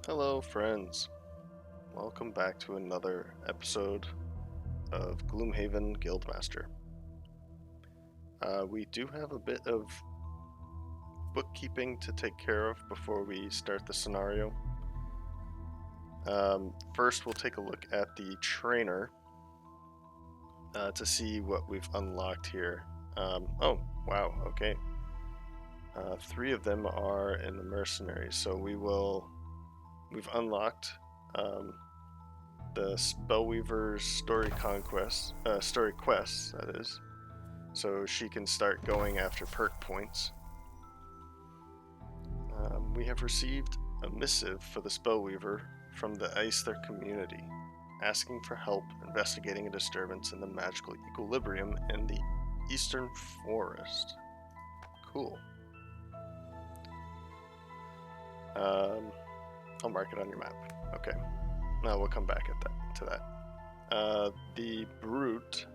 Hello, friends. Welcome back to another episode of Gloomhaven Guildmaster. We do have a bit of bookkeeping to take care of before we start the scenario. First, we'll take a look at the trainer to see what we've unlocked here. Oh, wow, okay. 3 of them are in the mercenaries, so we've unlocked the Spellweaver's story quests, that is. So she can start going after perk points. We have received a missive for the Spellweaver from the Aether community, asking for help investigating a disturbance in the magical equilibrium in the Eastern Forest. Cool. I'll mark it on your map. Okay. Now we'll come back to that. The Brute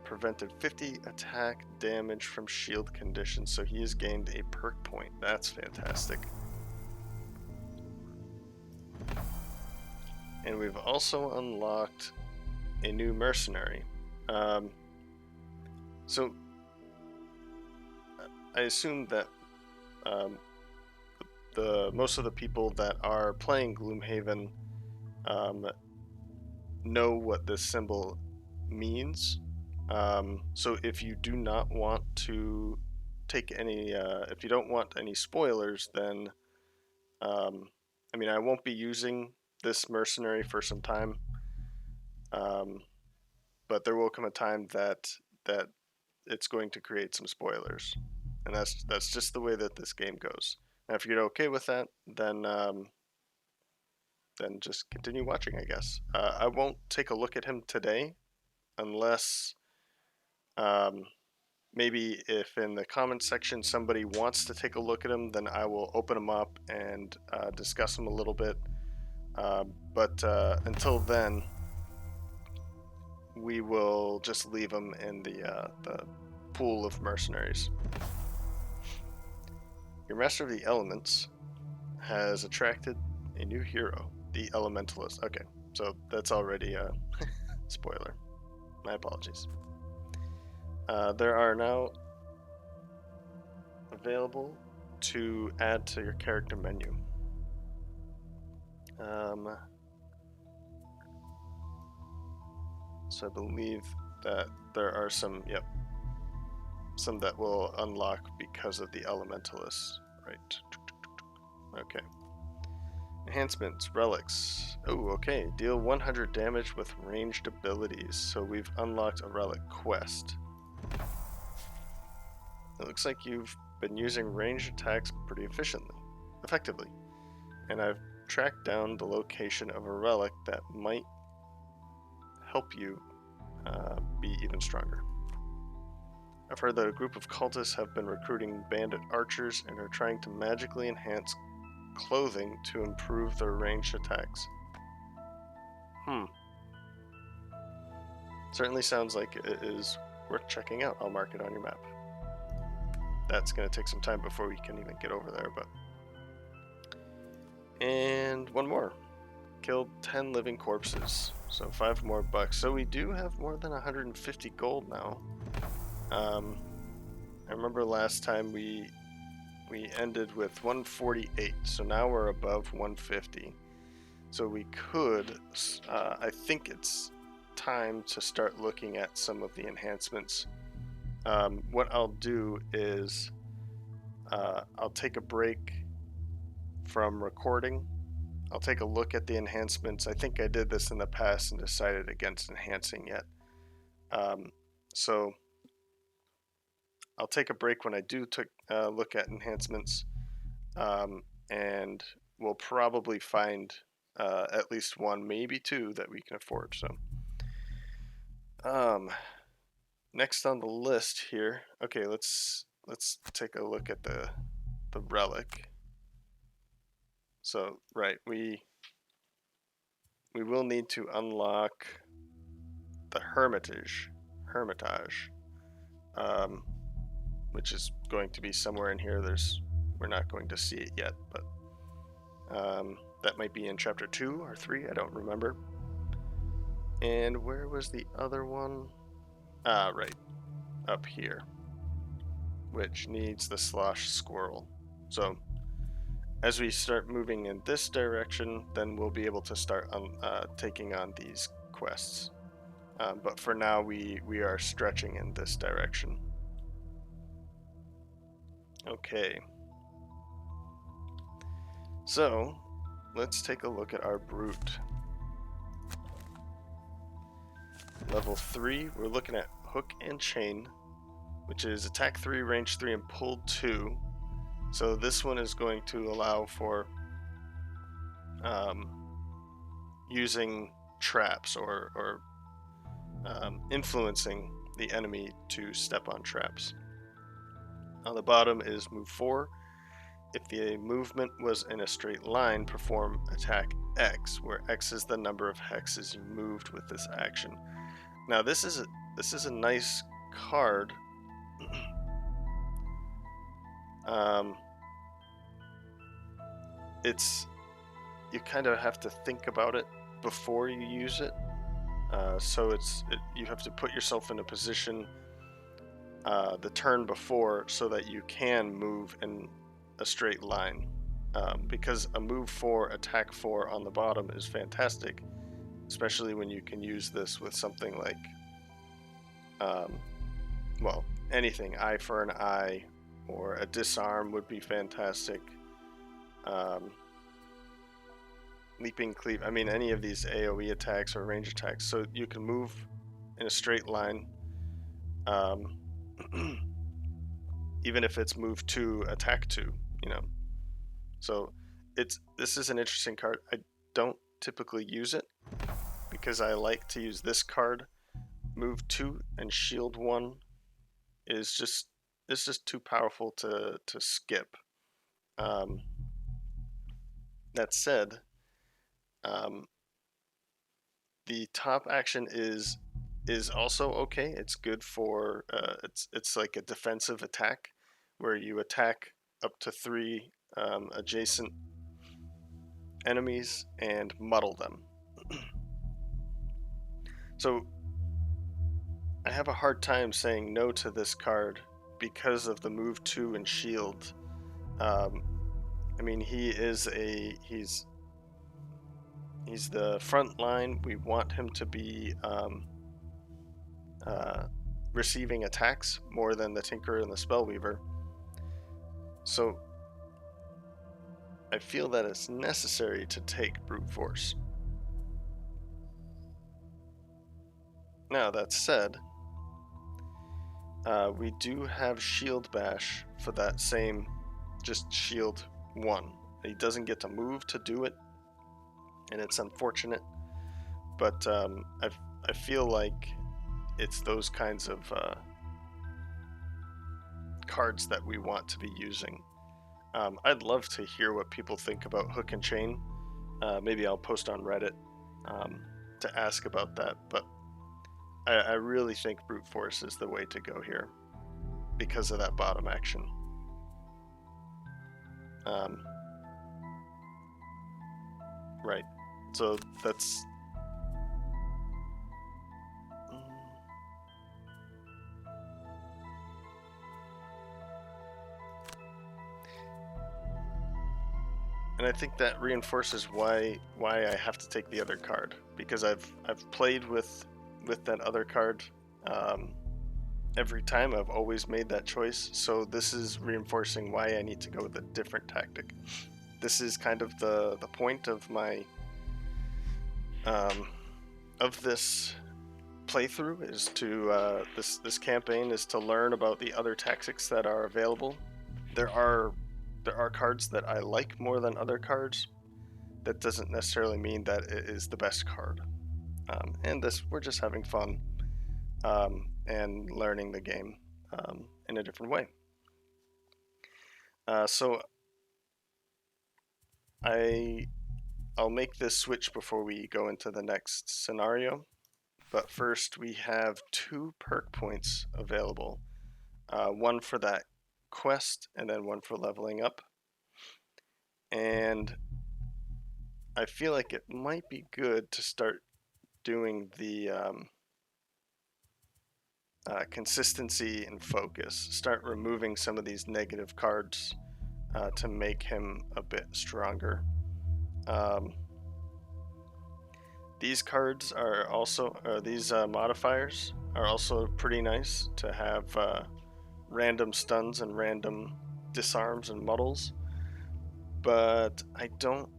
prevented 50 attack damage from shield conditions, so he has gained a perk point. That's fantastic. And we've also unlocked a new mercenary. So I assume that most of the people that are playing Gloomhaven know what this symbol means. So if you do not want to take any, if you don't want any spoilers, then I mean, I won't be using this mercenary for some time, but there will come a time that it's going to create some spoilers, and that's just the way that this game goes. Now, if you're okay with that, then just continue watching, I guess. I won't take a look at him today, unless maybe if in the comment section somebody wants to take a look at him, then I will open him up and discuss him a little bit. But until then, we will just leave him in the pool of mercenaries. Your Master of the Elements has attracted a new hero, the Elementalist. Okay, so that's already a spoiler. My apologies. There are now available to add to your character menu. So I believe that there are some that will unlock because of the Elementalist, right? Okay. Enhancements, relics. Oh, okay. Deal 100 damage with ranged abilities. So we've unlocked a relic quest. It looks like you've been using ranged attacks pretty effectively. And I've tracked down the location of a relic that might help you be even stronger. I've heard that a group of cultists have been recruiting bandit archers and are trying to magically enhance clothing to improve their ranged attacks. Certainly sounds like it is worth checking out. I'll mark it on your map. That's going to take some time before we can even get over there, but... And one more. Killed 10 living corpses, so 5 more bucks. So we do have more than 150 gold now. I remember last time we ended with 148, so now we're above 150. So we could, I think it's time to start looking at some of the enhancements. What I'll do is I'll take a break from recording. I'll take a look at the enhancements. I think I did this in the past and decided against enhancing yet. So I'll take a break when I do look at enhancements, and we'll probably find at least one, maybe 2 that we can afford. So next on the list here, okay, let's take a look at the relic. So right, we will need to unlock the Hermitage, which is going to be somewhere in here. We're not going to see it yet, but That might be in chapter 2 or 3, I don't remember. And where was the other one? Right up here, which needs the slosh squirrel. So as we start moving in this direction, then we'll be able to start taking on these quests. But for now, we are stretching in this direction. Okay. So let's take a look at our brute. Level 3, we're looking at hook and chain, which is attack 3, range 3, and pull 2. So this one is going to allow for using traps or influencing the enemy to step on traps. On the bottom is move 4. If the movement was in a straight line, perform attack X, where X is the number of hexes you moved with this action. Now this is a nice card. You kind of have to think about it before you use it. So you have to put yourself in a position the turn before so that you can move in a straight line. Because a move 4, attack 4 on the bottom is fantastic, especially when you can use this with something like, well, anything, eye for an eye, or a disarm would be fantastic. Leaping cleave, I mean any of these AoE attacks or range attacks, so you can move in a straight line, even if it's move 2, attack 2, you know. So this is an interesting card. I don't typically use it because I like to use this card. Move 2 and shield 1 is just too powerful to skip. That said, the top action is also okay. It's good for it's like a defensive attack where you attack up to 3 adjacent enemies and muddle them. So I have a hard time saying no to this card because of the move 2 and shield. I mean, he's the front line. We want him to be receiving attacks more than the Tinkerer and the Spellweaver. So I feel that it's necessary to take brute force. Now that said, we do have shield bash for that same, just shield 1. He doesn't get to move to do it, and it's unfortunate, but I feel like it's those kinds of cards that we want to be using. I'd love to hear what people think about hook and chain. Maybe I'll post on Reddit to ask about that, but I really think brute force is the way to go here because of that bottom action. Right, so that's and I think that reinforces why I have to take the other card, because I've played with that other card every time. I've always made that choice, so this is reinforcing why I need to go with a different tactic. This is kind of the point of my of this playthrough, is to this campaign is to learn about the other tactics that are available. There are cards that I like more than other cards. That doesn't necessarily mean that it is the best card. And we're just having fun and learning the game in a different way. So I'll make this switch before we go into the next scenario. But first, we have 2 perk points available. One for that quest, and then one for leveling up. And I feel like it might be good to start doing the consistency and focus. Start removing some of these negative cards to make him a bit stronger. These cards are also, these modifiers are also pretty nice to have random stuns and random disarms and muddles, but I don't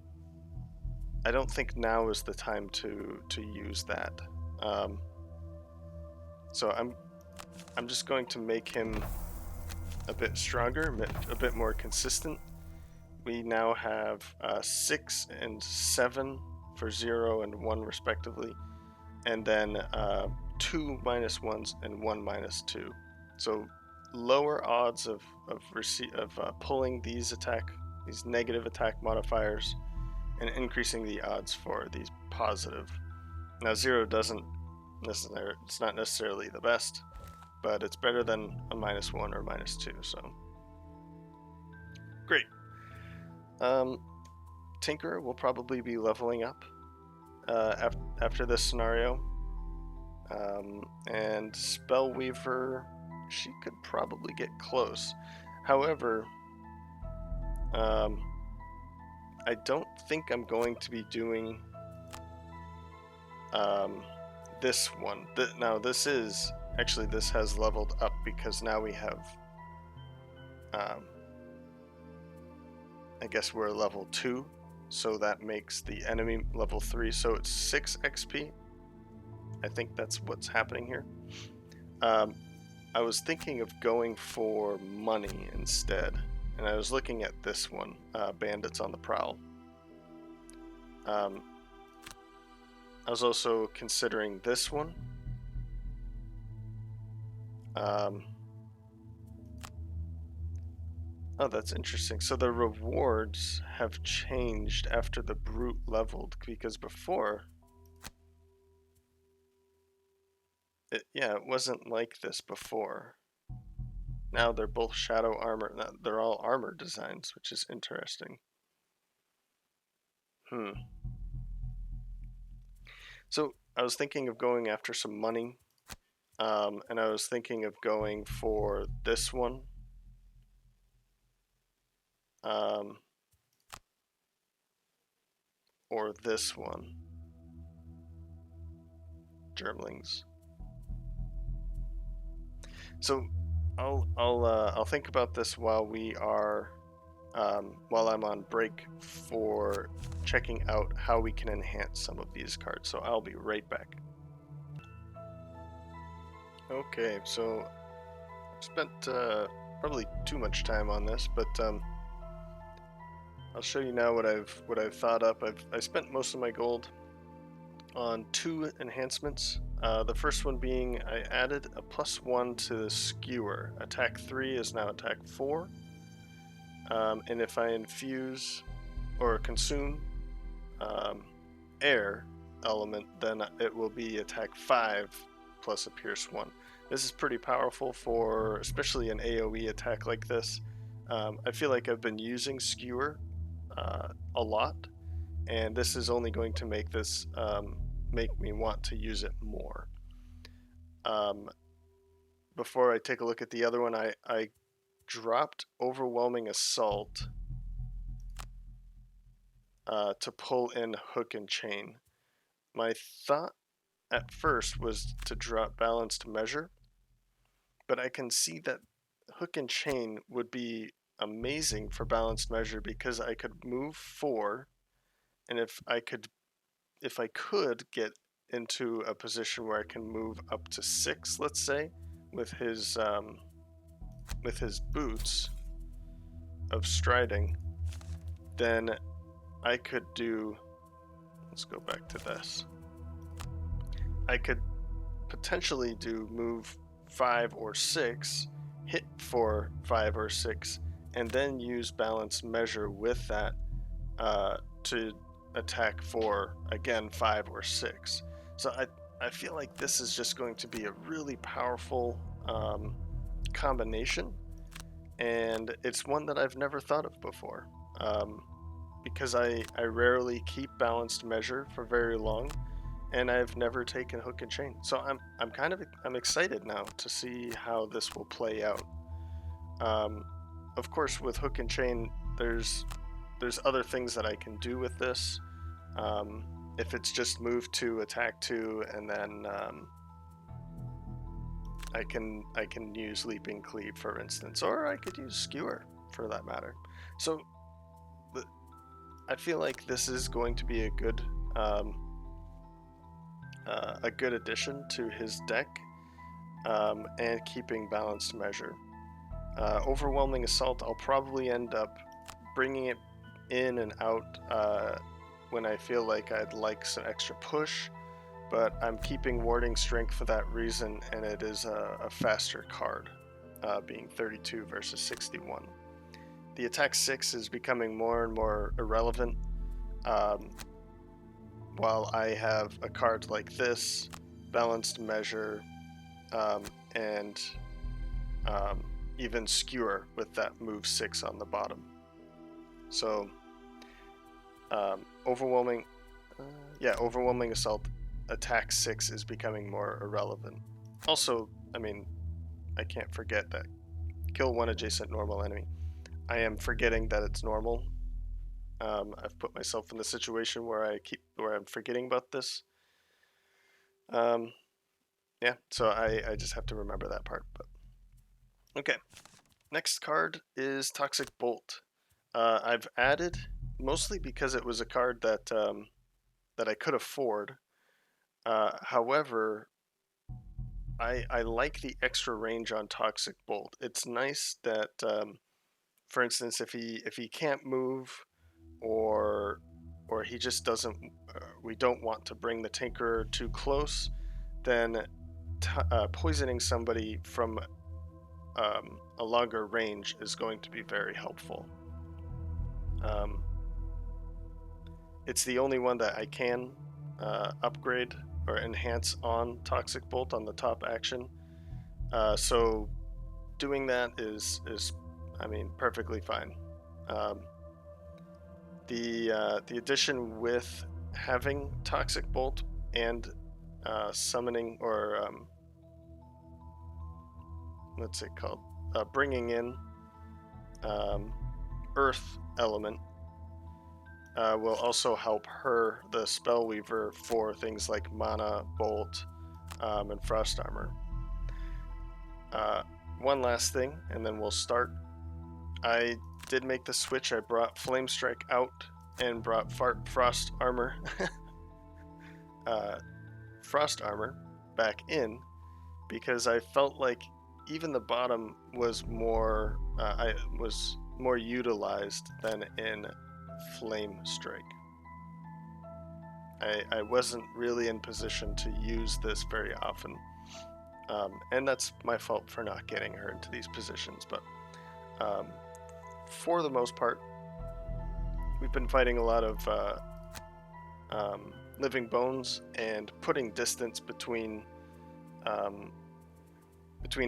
think now is the time to use that. So I'm just going to make him a bit stronger, a bit more consistent. We now have 6 and 7 for 0 and 1 respectively, and then 2 -1s and 1 -2. So lower odds of pulling these negative attack modifiers, and increasing the odds for these positive. Now 0 doesn't necessarily, it's not necessarily the best, but it's better than a -1 or -2. So great. Tinker will probably be leveling up after this scenario, and Spellweaver, she could probably get close. However, I don't think I'm going to be doing this one. Now this is actually, this has leveled up because now we have I guess we're level 2, so that makes the enemy level 3, so it's 6 XP. I think that's what's happening here. I was thinking of going for money instead, and I was looking at this one, Bandits on the Prowl. I was also considering this one. Oh, that's interesting. So the rewards have changed after the brute leveled, because before, it wasn't like this before. Now they're both shadow armor. They're all armor designs, which is interesting. So I was thinking of going after some money, and I was thinking of going for this one. Or this one, Germlings. So I'll think about this while we are while I'm on break for checking out how we can enhance some of these cards. So I'll be right back. Okay, so I've spent probably too much time on this, but I'll show you now what I've thought up. I spent most of my gold on 2 enhancements. The first one being I added a +1 to the skewer. Attack 3 is now attack 4. And if I infuse or consume air element, then it will be attack 5 plus a pierce 1. This is pretty powerful for especially an AoE attack like this. I feel like I've been using skewer a lot, and this is only going to make this make me want to use it more. Before I take a look at the other one, I dropped overwhelming assault to pull in hook and chain. My thought at first was to drop balanced measure, but I can see that hook and chain would be amazing for balanced measure because I could move 4, and if I could get into a position where I can move up to 6, let's say, with his boots of striding, then I could do, let's go back to this, I could potentially do move 5 or 6, hit for 5 or 6, and then use balanced measure with that to attack for, again, 5 or 6. So I feel like this is just going to be a really powerful combination, and it's one that I've never thought of before. because I rarely keep balanced measure for very long, and I've never taken hook and chain. So I'm excited now to see how this will play out. Of course, with hook and chain, there's other things that I can do with this. If it's just move 2, attack 2, and then I can use leaping cleave, for instance, or I could use skewer for that matter. So I feel like this is going to be a good addition to his deck, and keeping balanced measure. Overwhelming assault, I'll probably end up bringing it in and out when I feel like I'd like some extra push, but I'm keeping warding strength for that reason, and it is a faster card, being 32 versus 61. The attack 6 is becoming more and more irrelevant, while I have a card like this, balanced measure, and even skewer with that move 6 on the bottom. So overwhelming assault, attack 6 is becoming more irrelevant. Also, I mean, I can't forget that kill 1 adjacent normal enemy. I am forgetting that it's normal. I've put myself in the situation where I'm forgetting about this. Yeah, so I just have to remember that part. But okay, next card is Toxic Bolt. I've added, mostly because it was a card that I could afford. However, I like the extra range on Toxic Bolt. It's nice that, for instance, if he can't move, or he just doesn't, we don't want to bring the Tinkerer too close, then poisoning somebody from a longer range is going to be very helpful. It's the only one that I can upgrade or enhance on Toxic Bolt on the top action. So doing that is I mean, perfectly fine. The addition with having Toxic Bolt and summoning, or what's it called? Bringing in Earth element will also help her, the Spellweaver, for things like Mana, Bolt, and Frost Armor. One last thing, and then we'll start. I did make the switch. I brought Flame Strike out and brought Frost Armor Frost Armor back in, because I felt like even the bottom was more utilized than in Flame Strike. I wasn't really in position to use this very often, and that's my fault for not getting her into these positions, but for the most part, we've been fighting a lot of living bones, and putting distance between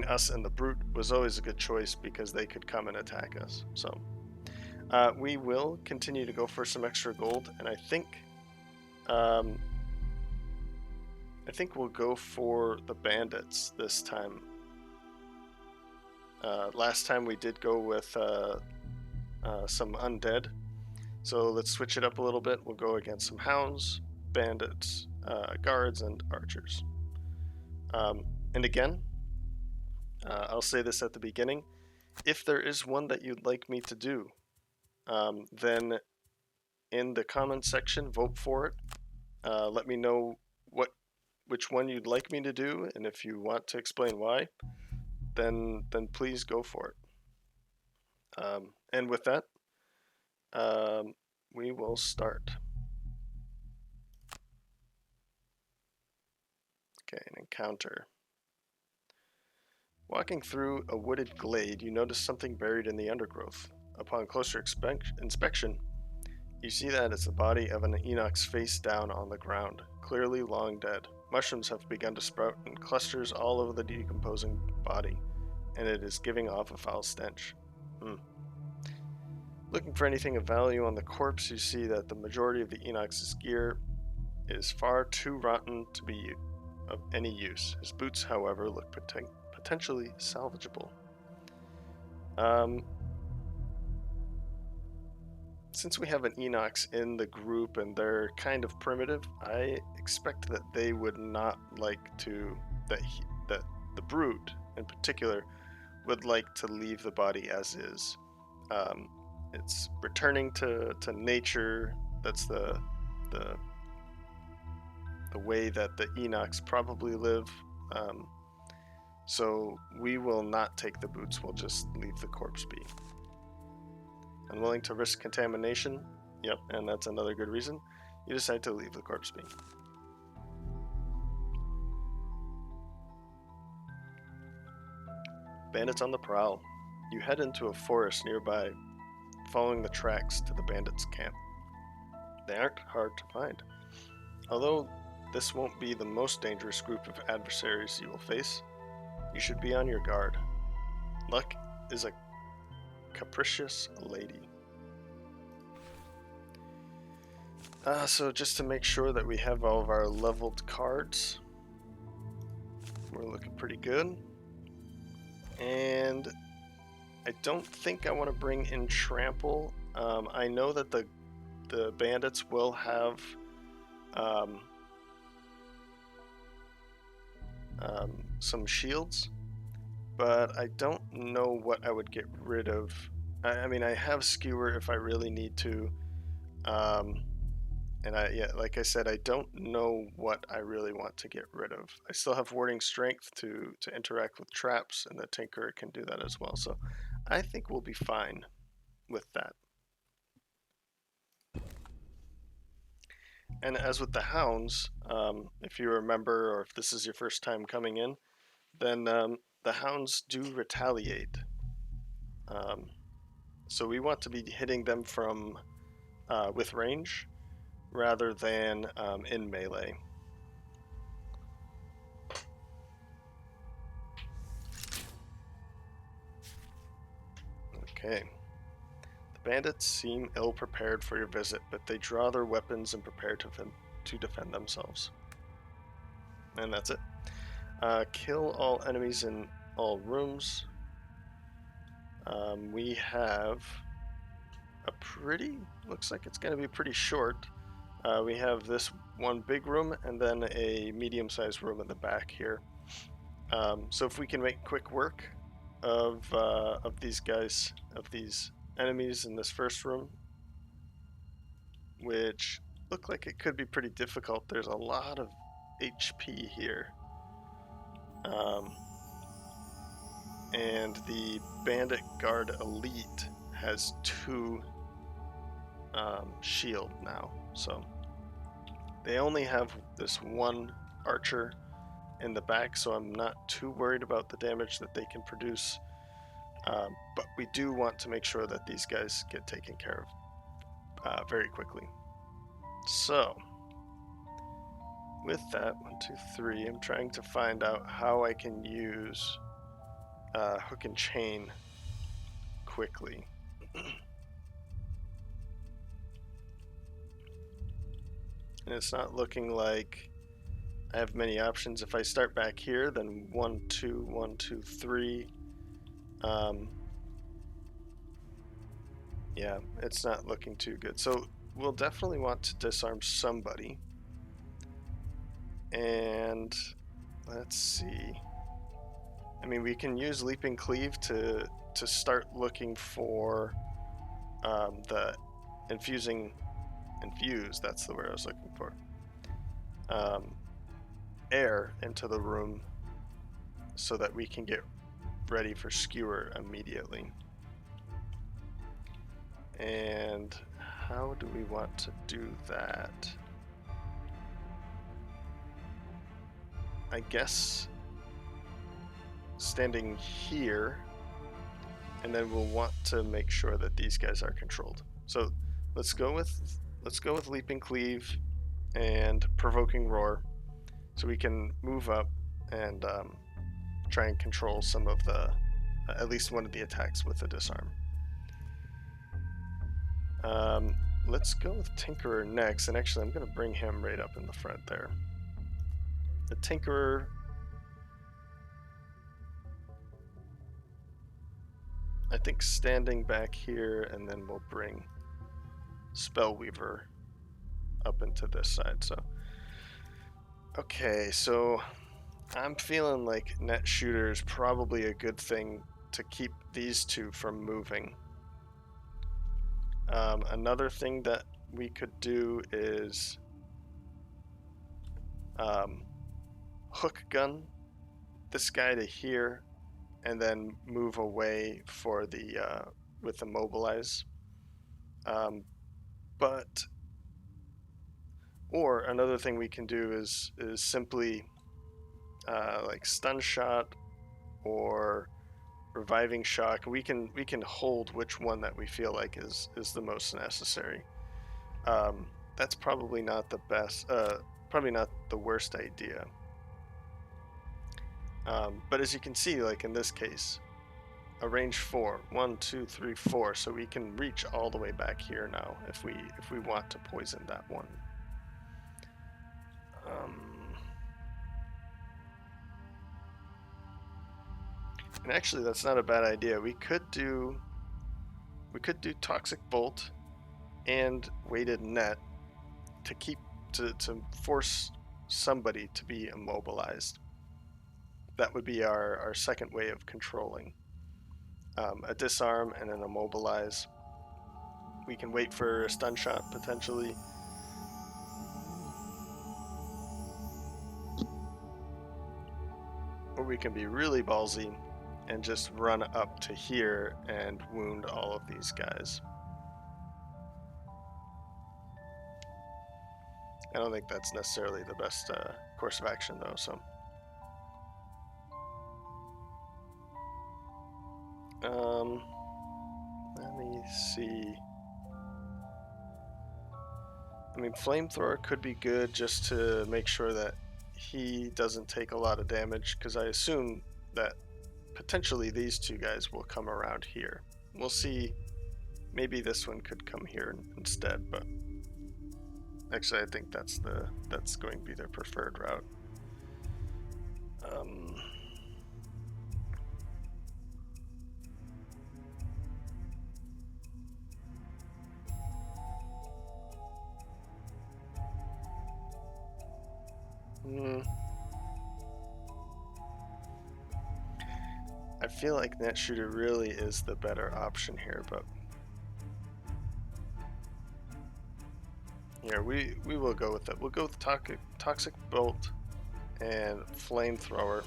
us and the brute was always a good choice, because they could come and attack us. So we will continue to go for some extra gold, and I think we'll go for the bandits this time. Last time we did go with some undead, so let's switch it up a little bit. We'll go against some hounds, bandits, guards, and archers. And again, I'll say this at the beginning: if there is one that you'd like me to do, then in the comment section, vote for it. Let me know which one you'd like me to do, and if you want to explain why, then please go for it. And with that, we will start. Okay, an encounter. Walking through a wooded glade, you notice something buried in the undergrowth. Upon closer inspection, you see that it's the body of an Enox face down on the ground, clearly long dead. Mushrooms have begun to sprout in clusters all over the decomposing body, and it is giving off a foul stench. Looking for anything of value on the corpse, you see that the majority of the Enoch's gear is far too rotten to be of any use. His boots, however, look potentially salvageable. Since we have an Enox in the group and they're kind of primitive, I expect that they would not like to, that the brute in particular would like to leave the body as is. It's returning to nature. That's the way that the Enochs probably live. So we will not take the boots, we'll just leave the corpse be. Unwilling to risk contamination? Yep, and that's another good reason. You decide to leave the corpse be. Bandits on the prowl. You head into a forest nearby, following the tracks to the bandits' camp. They aren't hard to find. Although this won't be the most dangerous group of adversaries you will face, you should be on your guard. Luck is a capricious lady. So just to make sure that we have all of our leveled cards, we're looking pretty good. And I don't think I want to bring in trample. I know that the bandits will have some shields, but I don't know what I would get rid of. I mean, I have skewer if I really need to, and like I said, I don't know what I really want to get rid of. I still have warding strength to interact with traps, and the tinker can do that as well. So I think we'll be fine with that. And as with the Hounds, if you remember, or if this is your first time coming in, then the Hounds do retaliate. So we want to be hitting them from with range rather than in melee. Okay. The bandits seem ill-prepared for your visit, but they draw their weapons and prepare to defend themselves. And that's it. Kill all enemies in all rooms. We have a looks like it's going to be pretty short. We have this one big room and then a medium-sized room in the back here. So if we can make quick work of these guys, of these enemies in this first room, which look like it could be pretty difficult. There's a lot of HP here. And the Bandit Guard Elite has 2 shield now, so they only have this one archer in the back, so I'm not too worried about the damage that they can produce, but we do want to make sure that these guys get taken care of very quickly. So with that, 1, 2, 3, I'm trying to find out how I can use hook and chain quickly. And it's not looking like I have many options. If I start back here, then 1, 2, 1, 2, 3. Yeah, it's not looking too good. So we'll definitely want to disarm somebody. And let's see. I mean, we can use Leaping Cleave to start looking for the infuse, that's the word I was looking for, air into the room so that we can get ready for skewer immediately. And how do we want to do that? I guess standing here, and then we'll want to make sure that these guys are controlled. So let's go with Leaping Cleave and Provoking Roar, so we can move up and try and control some of the, at least one of the attacks with the disarm. Let's go with Tinkerer next, and actually I'm going to bring him right up in the front there. The Tinkerer, I think, standing back here, and then we'll bring Spellweaver up into this side. So, okay, so I'm feeling like net shooter is probably a good thing to keep these two from moving. Another thing that we could do is hook gun this guy to here, and then move away for the with immobilize. Or another thing we can do is simply like stun shot or reviving shock. We can hold which one that we feel like is the most necessary. That's probably not the best, probably not the worst idea. But as you can see, like in this case, a range 4, 1, 2, 3, 4, so we can reach all the way back here now if we want to poison that one. And actually, that's not a bad idea. We could do toxic bolt and weighted net to keep to force somebody to be immobilized. That would be our second way of controlling. A disarm and an immobilize. We can wait for a stun shot potentially. Or we can be really ballsy and just run up to here and wound all of these guys. I don't think that's necessarily the best course of action though, so. Let me see. I mean, flamethrower could be good just to make sure that he doesn't take a lot of damage, because I assume that potentially these two guys will come around here. We'll see. Maybe this one could come here instead, but actually I think that's going to be their preferred route. I feel like net shooter really is the better option here, but here we will go with it. We'll go with toxic bolt and flamethrower,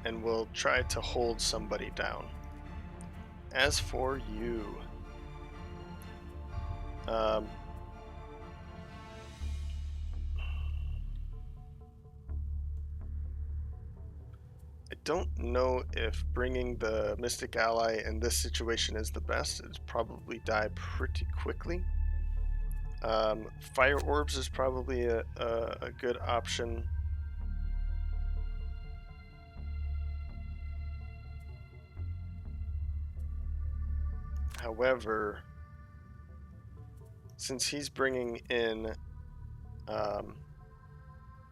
and we'll try to hold somebody down. As for you, I don't know if bringing the Mystic Ally in this situation is the best. It'd probably die pretty quickly. Fire Orbs is probably a good option. However, since he's bringing in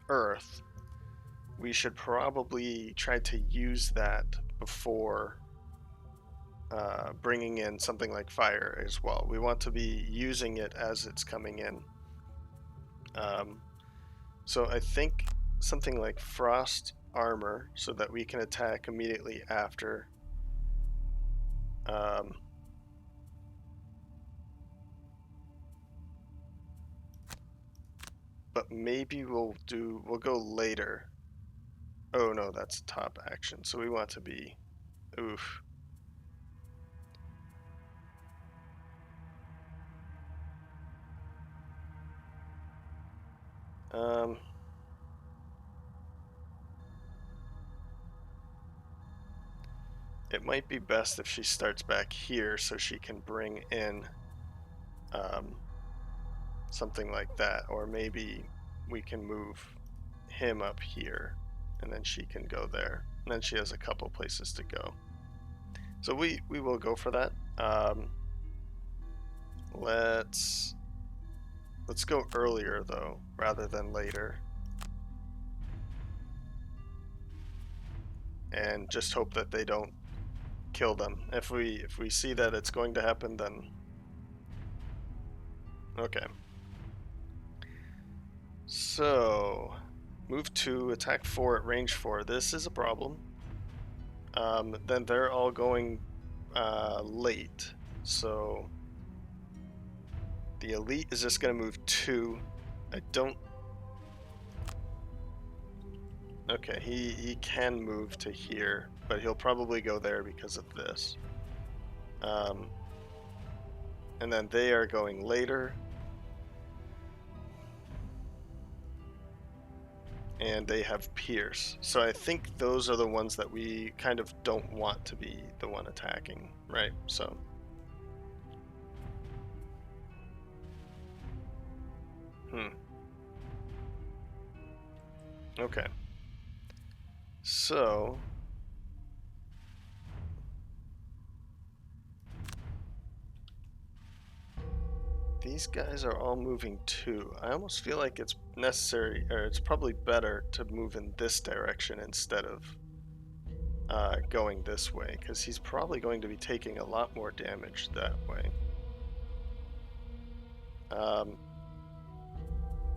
Earth, we should probably try to use that before bringing in something like fire as well. We want to be using it as it's coming in. So I think something like frost armor, so that we can attack immediately after. But maybe we'll go later. Oh no, that's top action. So we want to be, oof. It might be best if she starts back here so she can bring in something like that, or maybe we can move him up here and then she can go there, and then she has a couple places to go. So we will go for that. Let's go earlier though, rather than later. And just hope that they don't kill them. If we see that it's going to happen, then okay. So move 2, attack 4 at range 4. This is a problem. Then they're all going late. So the elite is just going to move 2. I don't. Okay, he can move to here, but he'll probably go there because of this. And then they are going later. And they have Pierce. So I think those are the ones that we kind of don't want to be the one attacking, right? So okay. So these guys are all moving too. I almost feel like it's necessary, or it's probably better to move in this direction instead of going this way, because he's probably going to be taking a lot more damage that way.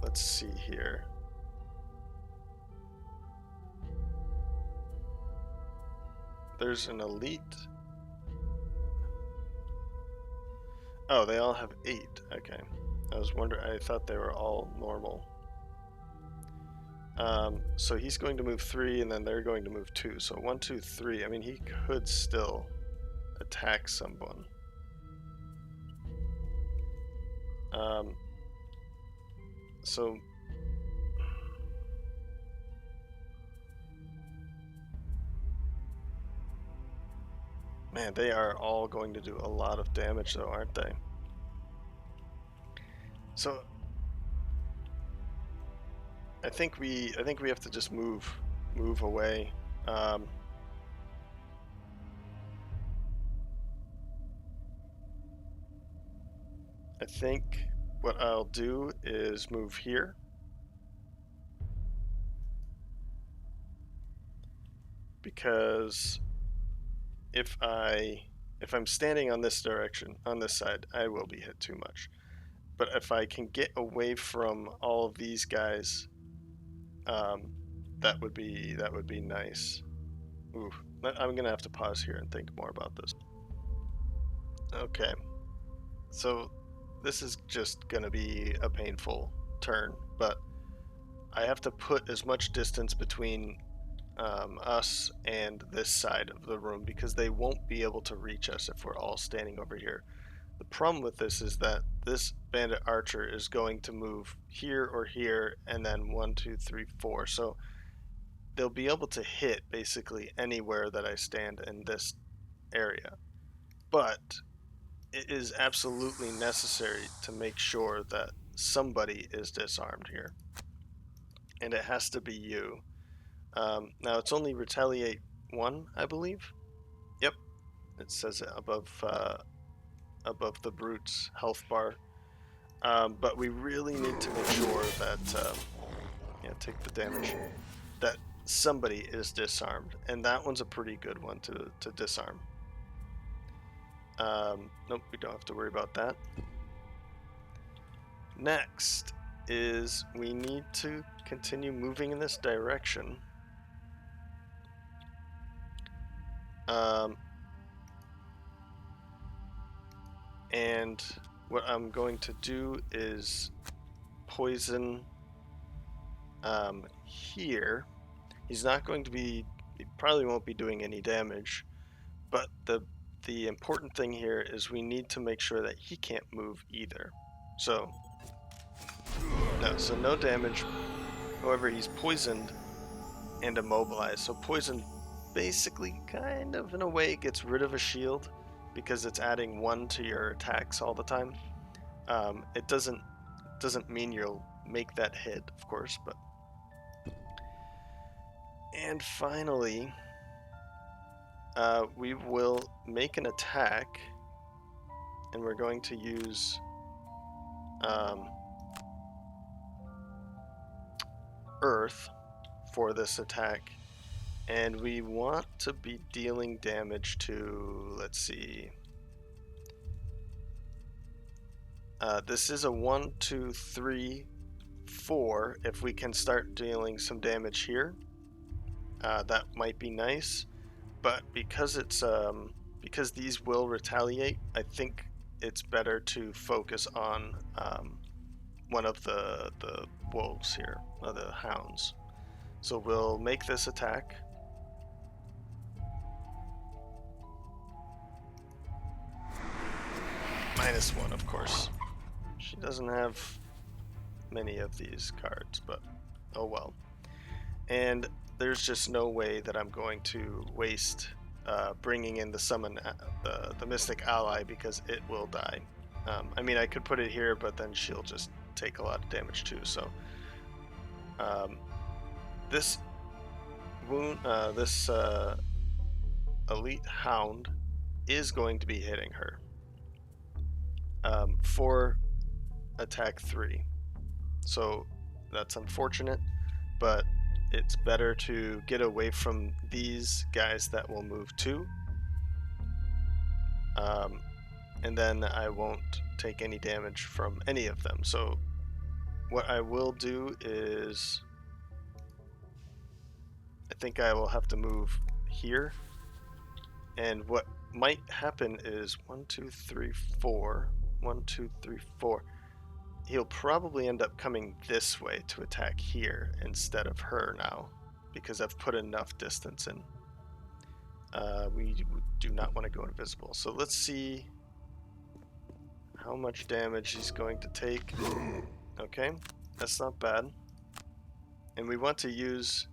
Let's see here. There's an elite. Oh, they all have 8. Okay. I was wondering, I thought they were all normal. So he's going to move 3, and then they're going to move 2. So 1, 2, 3. I mean, he could still attack someone. So man, they are all going to do a lot of damage though, aren't they? So I think we have to just move away. I think what I'll do is move here. Because if I'm standing on this direction, on this side, I will be hit too much. But if I can get away from all of these guys, that would be nice. Ooh, I'm gonna have to pause here and think more about this. Okay, so this is just gonna be a painful turn, but I have to put as much distance between us and this side of the room because they won't be able to reach us if we're all standing over here. The problem with this is that this bandit archer is going to move here or here, and then 1, 2, 3, 4. So they'll be able to hit basically anywhere that I stand in this area. But it is absolutely necessary to make sure that somebody is disarmed here. And it has to be you. Now it's only retaliate 1, I believe. Yep, it says it above the brute's health bar. But we really need to make sure that yeah, take the damage. That somebody is disarmed, and that one's a pretty good one to disarm. Nope, we don't have to worry about that. Next is we need to continue moving in this direction. And what I'm going to do is poison here. He's not going to be, he probably won't be doing any damage, but the important thing here is we need to make sure that he can't move either. So no damage. However, he's poisoned and immobilized. So poison basically kind of in a way gets rid of a shield because it's adding 1 to your attacks all the time. It doesn't mean you'll make that hit, of course, but. And finally, we will make an attack, and we're going to use earth for this attack, and we want to be dealing damage to, let's see, this is a 1, 2, 3, 4. If we can start dealing some damage here, that might be nice. But because it's because these will retaliate, I think it's better to focus on one of the wolves here, the hounds. So we'll make this attack. -1, of course. She doesn't have many of these cards, but oh well. And there's just no way that I'm going to waste bringing in the summon, the Mystic Ally, because it will die. I mean, I could put it here, but then she'll just take a lot of damage too. So this wound, this elite hound is going to be hitting her for attack 3. So that's unfortunate, but it's better to get away from these guys that will move 2. And then I won't take any damage from any of them. So what I will do is, I think I will have to move here. And what might happen is 1, 2, 3, 4. 1, 2, 3, 4. He'll probably end up coming this way to attack here instead of her now, because I've put enough distance in. We do not want to go invisible. So let's see how much damage he's going to take. Okay, that's not bad. And we want to use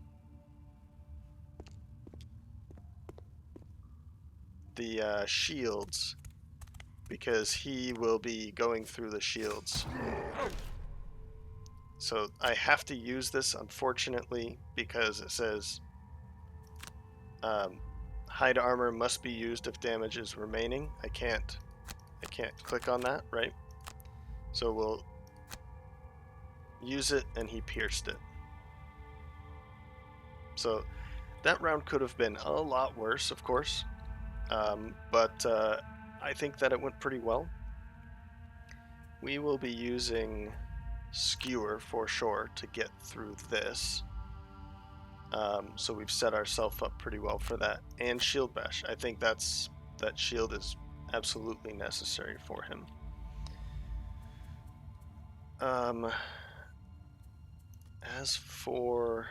the shields, because he will be going through the shields. So I have to use this, unfortunately, because it says hide armor must be used if damage is remaining. I can't click on that, right? So we'll use it, and he pierced it. So that round could have been a lot worse, of course, but I think that it went pretty well. We will be using Skewer for sure to get through this. So we've set ourselves up pretty well for that. And Shield Bash. I think that shield is absolutely necessary for him. As for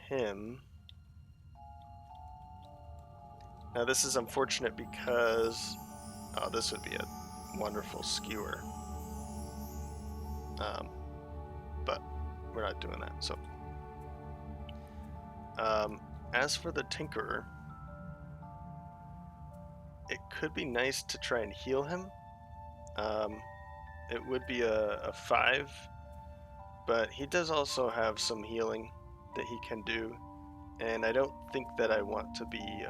him, now this is unfortunate because this would be a wonderful skewer, but we're not doing that. So as for the Tinkerer, it could be nice to try and heal him. It would be a 5, but he does also have some healing that he can do, and I don't think that I want to be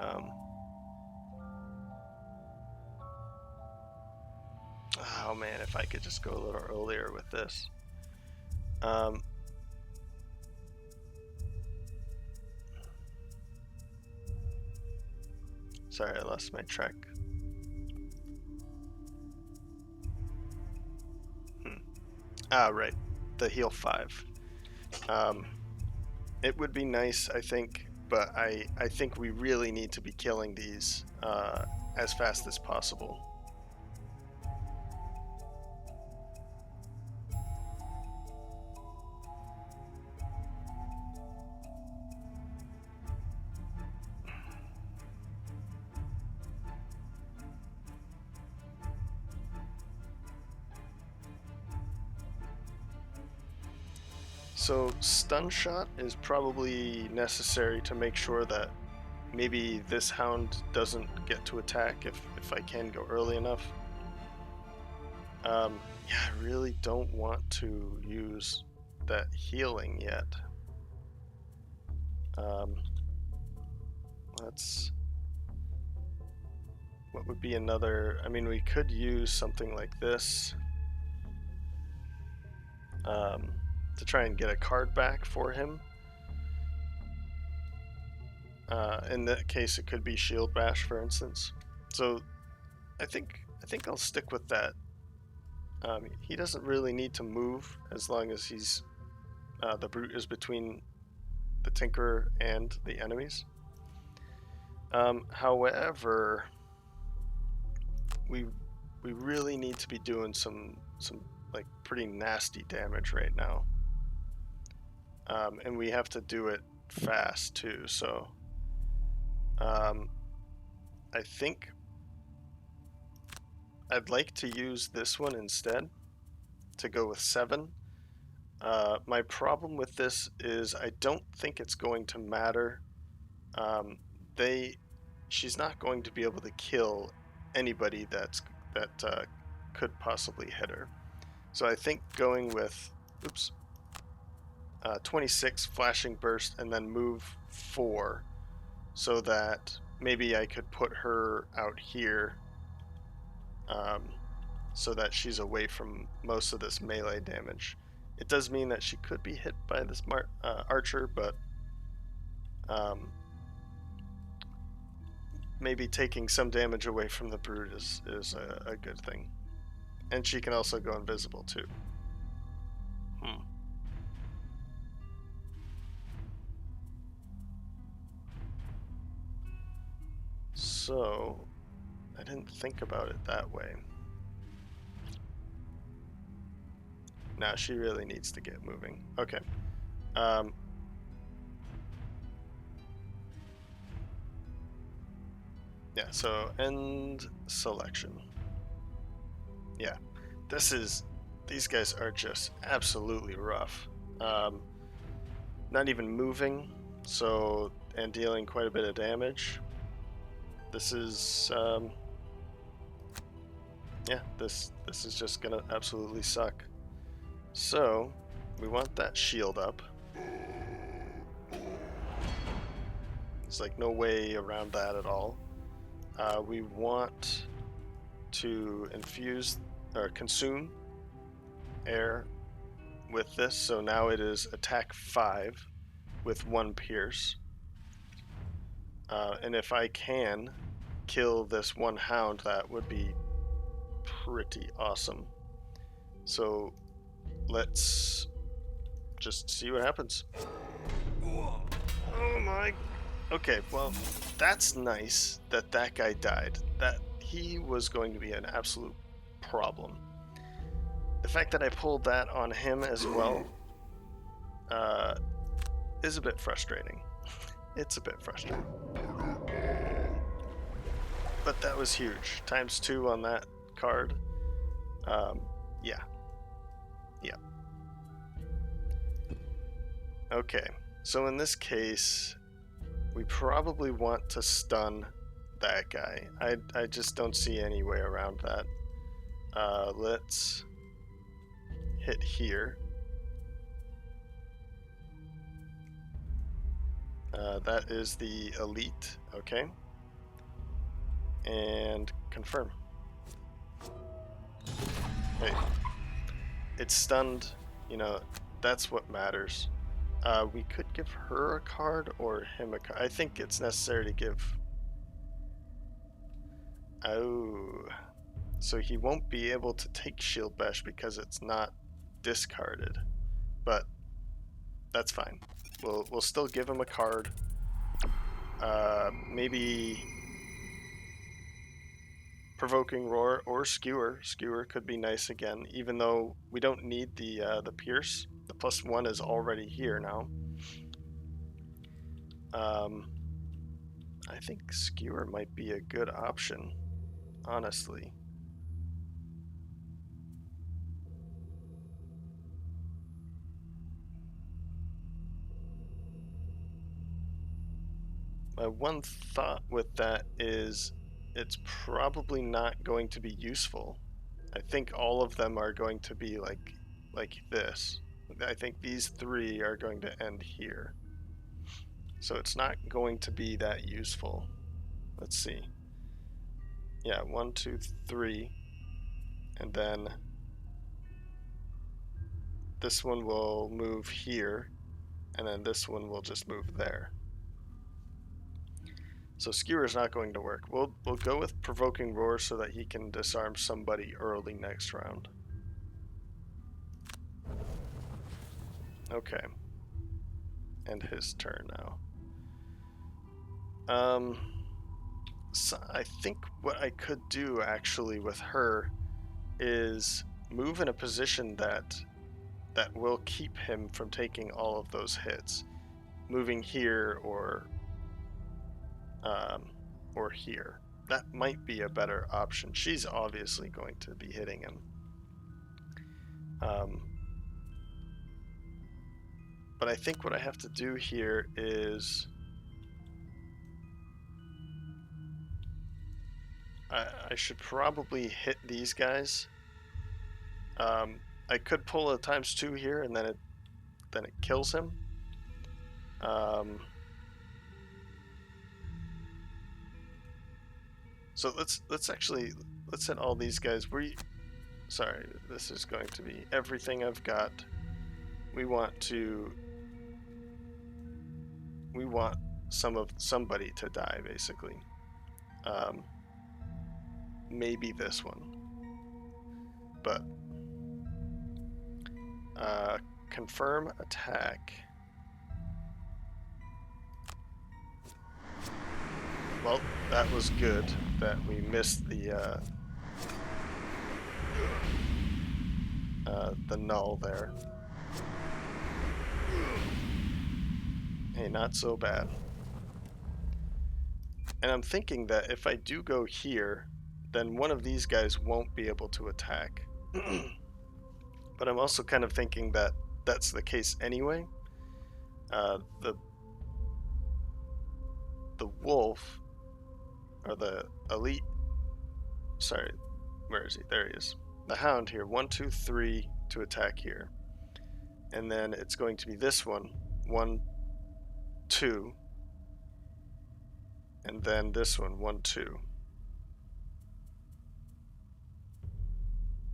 oh man, if I could just go a little earlier with this. Sorry, I lost my track. Right, the heal 5. It would be nice, I think, but I think we really need to be killing these as fast as possible. So stun shot is probably necessary to make sure that maybe this hound doesn't get to attack if I can go early enough. Yeah, I really don't want to use that healing yet. What would be another? I mean, we could use something like this. to try and get a card back for him. In that case, it could be Shield Bash, for instance. So I think I'll stick with that. He doesn't really need to move as long as he's the brute is between the Tinkerer and the enemies. However, we really need to be doing some like pretty nasty damage right now, and we have to do it fast too. So I think I'd like to use this one instead to go with 7. My problem with this is I don't think it's going to matter. She's not going to be able to kill anybody that could possibly hit her. So I think going with 26 flashing burst and then move 4, so that maybe I could put her out here, so that she's away from most of this melee damage. It does mean that she could be hit by this archer, but maybe taking some damage away from the brute is a good thing. And she can also go invisible too. So I didn't think about it that way. Now she really needs to get moving. Okay. Yeah, so end selection. Yeah, these guys are just absolutely rough. Not even moving, so, and dealing quite a bit of damage. This is, yeah, this is just gonna absolutely suck. So, we want that shield up. There's like no way around that at all. We want to infuse or consume air with this, so now it is attack 5 with 1 pierce. And if I can kill this 1 hound, that would be pretty awesome. So let's just see what happens. Oh my. Okay, well, that's nice that that guy died. That he was going to be an absolute problem. The fact that I pulled that on him as well is a bit frustrating. It's a bit frustrating. But that was huge. ×2 on that card. Yeah. Yeah. Okay, so in this case, we probably want to stun that guy. I just don't see any way around that. Let's hit here. That is the elite, okay. And confirm. Hey, it's stunned, you know, that's what matters. We could give her a card or him a card. I think it's necessary to give... Oh, so he won't be able to take Shield Bash because it's not discarded, but that's fine. We'll still give him a card. Maybe Provoking Roar or Skewer. Skewer could be nice again, even though we don't need the Pierce. The +1 is already here now. I think Skewer might be a good option, honestly. My one thought with that is it's probably not going to be useful. I think all of them are going to be like this. I think these 3 are going to end here. So it's not going to be that useful. Let's see. Yeah, 1, 2, 3. And then this one will move here, and then this one will just move there. So Skewer is not going to work. We'll go with Provoking Roar so that he can disarm somebody early next round. Okay. And his turn now. So I think what I could do actually with her is move in a position that will keep him from taking all of those hits. Moving here or here. That might be a better option. She's obviously going to be hitting him. But I think what I have to do here is I should probably hit these guys. I could pull a × 2 here, and then it kills him. So let's hit all these guys. Sorry, this is going to be everything I've got. We want somebody to die, basically. Maybe this one, but confirm attack. Well, that was good that we missed the null there. Hey, not so bad. And I'm thinking that if I do go here, then one of these guys won't be able to attack. But I'm also kind of thinking that that's the case anyway. The wolf, or the elite, sorry, where is he? There he is. The hound here, 1, 2, 3 to attack here. And then it's going to be this one, 1, 2. And then this one, 1, 2.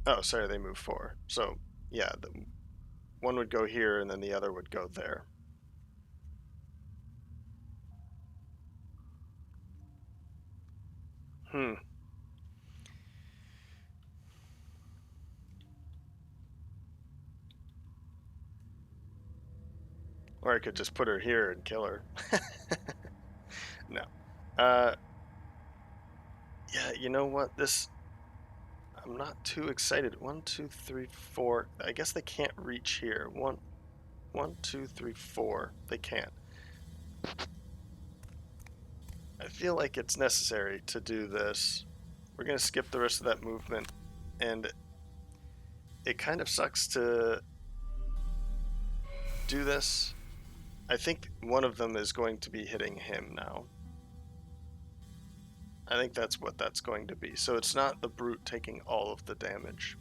Oh, sorry, they move 4. So, yeah, one would go here, and then the other would go there. Or I could just put her here and kill her. No. Yeah, you know what? I'm not too excited. 1, 2, 3, 4. I guess they can't reach here. 1, 2, 3, 4. They can't. I feel like it's necessary to do this. We're going to skip the rest of that movement, and it kind of sucks to do this. I think one of them is going to be hitting him now. I think that's what that's going to be. So it's not the brute taking all of the damage.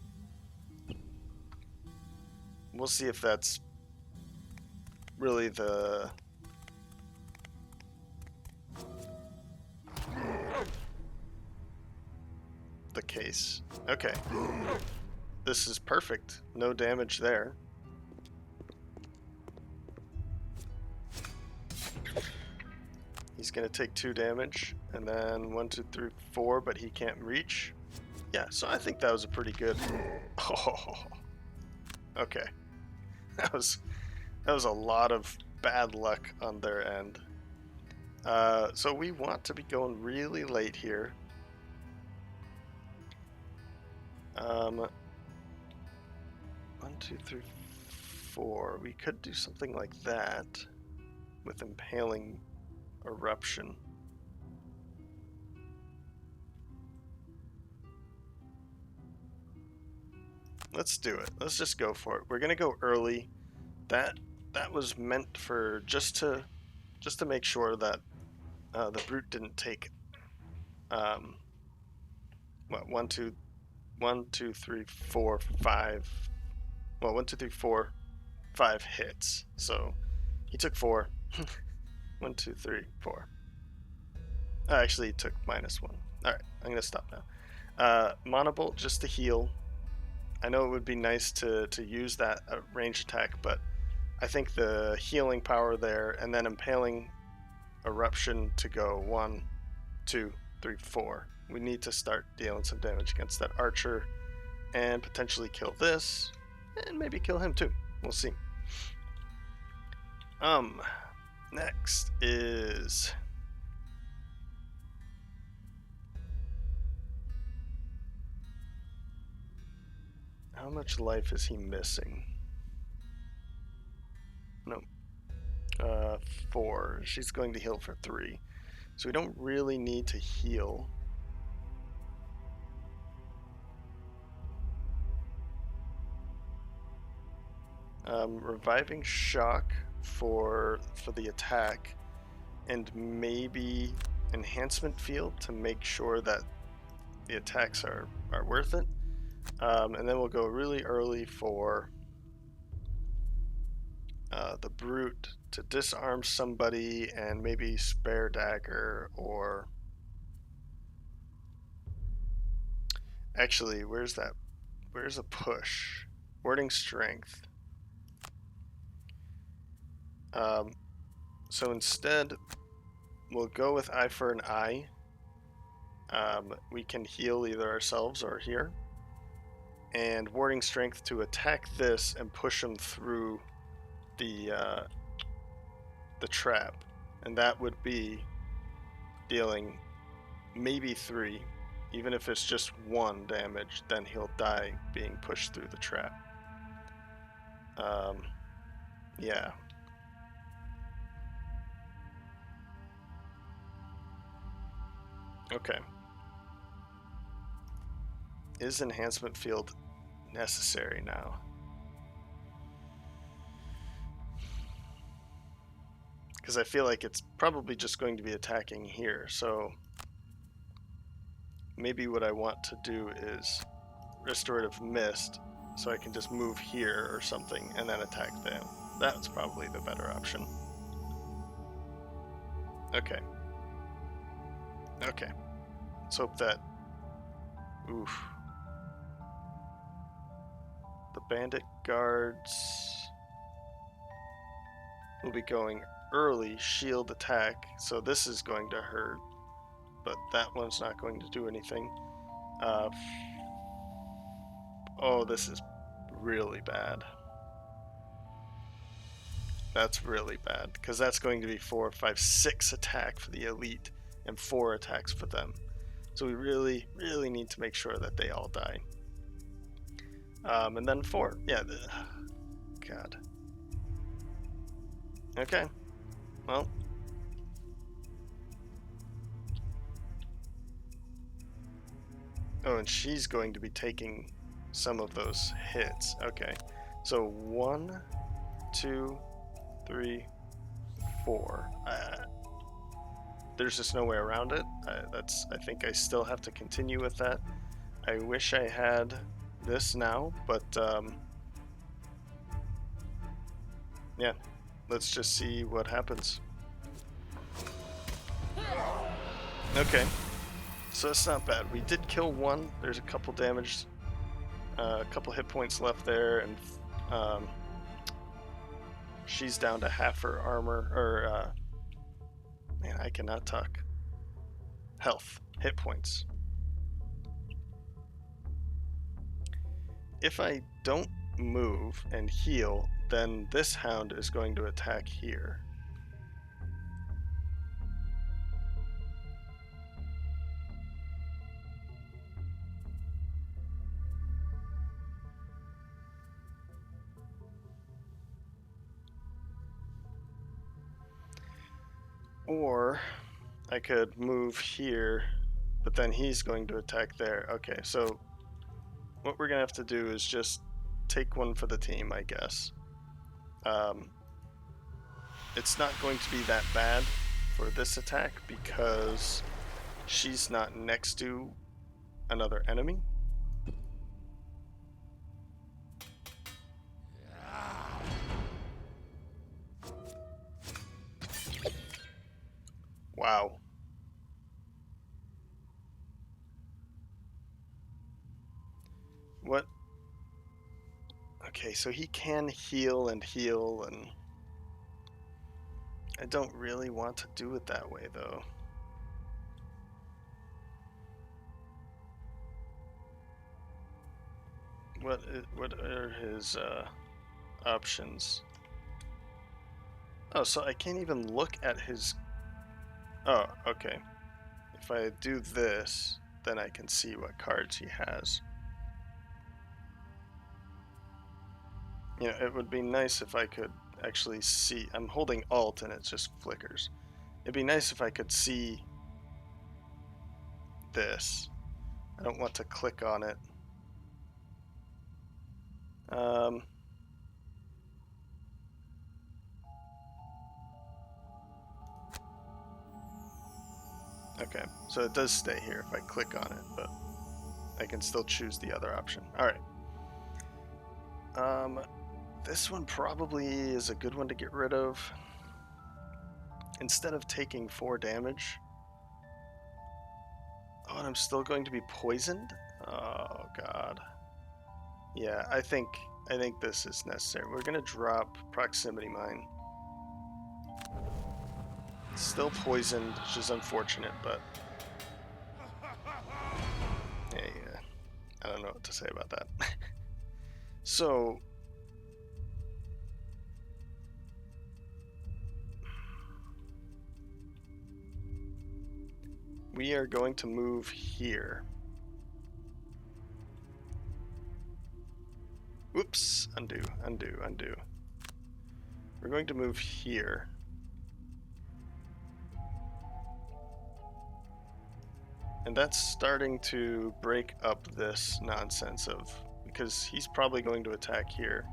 We'll see if that's really the case. Okay. This is perfect. No damage there. He's going to take 2 damage, and then 1, 2, 3, 4, but he can't reach. Yeah, so I think that was a pretty good... Oh, okay. That was a lot of bad luck on their end. So we want to be going really late here. 1, 2, 3, 4. We could do something like that with impaling eruption. Let's do it. Let's just go for it. We're gonna go early. That was meant for just to make sure that the brute didn't take what 1, 2, 3, 4, 5. Well, 1, 2, 3, 4, 5 hits. So he took 4. 1, 2, 3, 4. Actually, he took -1. Alright, I'm going to stop now. Monobolt just to heal. I know it would be nice to use that range attack, but I think the healing power there and then impaling eruption to go 1, 2, 3, 4. We need to start dealing some damage against that archer and potentially kill this and maybe kill him too. We'll see. Next is how much life is he missing? No. 4. She's going to heal for 3. So we don't really need to heal. Reviving shock for the attack, and maybe enhancement field to make sure that the attacks are worth it. And then we'll go really early for the brute to disarm somebody and maybe spare dagger, or actually where's a push? Warding strength. So instead we'll go with eye for an eye. We can heal either ourselves or here, and warding strength to attack this and push him through the trap, and that would be dealing maybe 3. Even if it's just 1 damage, then he'll die being pushed through the trap. Yeah. Okay. Is enhancement field necessary now? Because I feel like it's probably just going to be attacking here, so maybe what I want to do is restorative mist, so I can just move here or something and then attack them. That's probably the better option. Okay. Okay. Let's hope that... Oof. The bandit guards will be going early shield attack, so this is going to hurt, but that one's not going to do anything. Oh, this is really bad. That's really bad, because that's going to be 4, 5, 6 attack for the elite and 4 attacks for them. So we really, really need to make sure that they all die. And then 4. Yeah, God. Okay. Well. Oh, and she's going to be taking some of those hits. Okay. So 1, 2, 3, 4. There's just no way around it. I think I still have to continue with that. I wish I had this now, but yeah, let's just see what happens. Okay, so it's not bad. We did kill 1. There's a couple damage, a couple hit points left there, and she's down to half her armor, or man, I cannot talk. Health, hit points. If I don't move and heal, then this hound is going to attack here. Or I could move here, but then he's going to attack there. Okay, so what we're gonna have to do is just take one for the team, I guess. It's not going to be that bad for this attack because she's not next to another enemy. Wow. Okay, so he can heal, and I don't really want to do it that way, though. What are his options? Oh, so I can't even look at his... Oh, okay. If I do this, then I can see what cards he has. You know, it would be nice if I could actually see... I'm holding Alt and it just flickers. It'd be nice if I could see this. I don't want to click on it. Okay, so it does stay here if I click on it, but I can still choose the other option. Alright. This one probably is a good one to get rid of. Instead of taking 4 damage. Oh, and I'm still going to be poisoned? Oh, God. Yeah, I think this is necessary. We're going to drop Proximity Mine. Still poisoned, which is unfortunate, but... Yeah, I don't know what to say about that. So... we are going to move here. Whoops, undo. We're going to move here. And that's starting to break up this nonsense of, because he's probably going to attack here.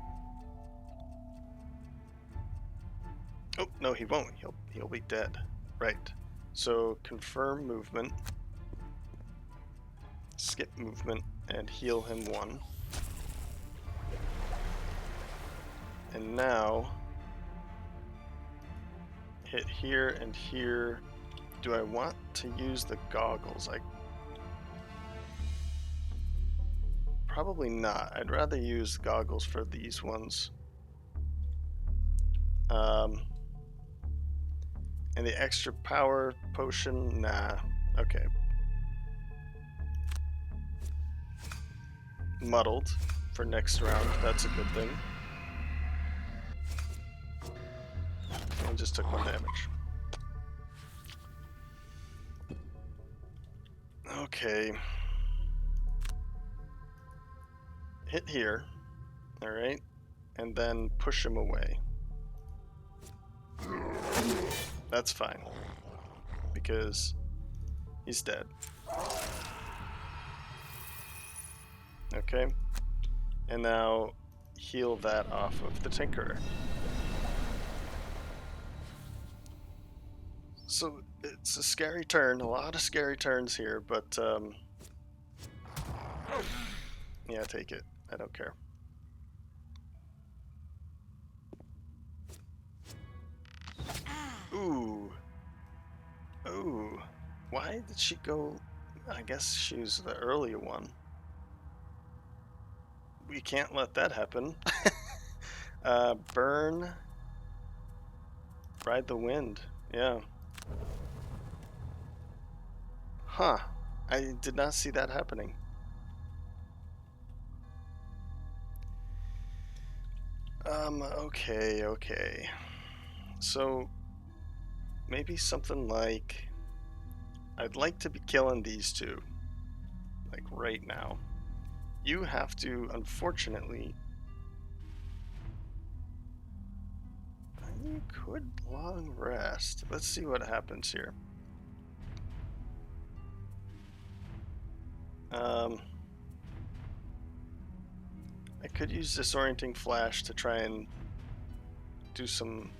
Oh, no, he won't. He'll be dead. Right. So confirm movement. Skip movement and heal him 1. And now hit here and here. Do I want to use the goggles? Probably not. I'd rather use goggles for these ones. And the extra power potion? Nah. Okay. Muddled for next round. That's a good thing. And just took 1 damage. Okay. Hit here. Alright. And then push him away. That's fine. Because he's dead. Okay. And now heal that off of the Tinkerer. So it's a scary turn, a lot of scary turns here, but yeah, take it. I don't care. Ooh. Ooh. Why did she go? I guess she was the earlier one. We can't let that happen. Burn. Ride the wind. Yeah. Huh. I did not see that happening. Okay. So, maybe something like... I'd like to be killing these two. Like, right now. You have to, unfortunately... You could long rest. Let's see what happens here. I could use Disorienting Flash to try and do some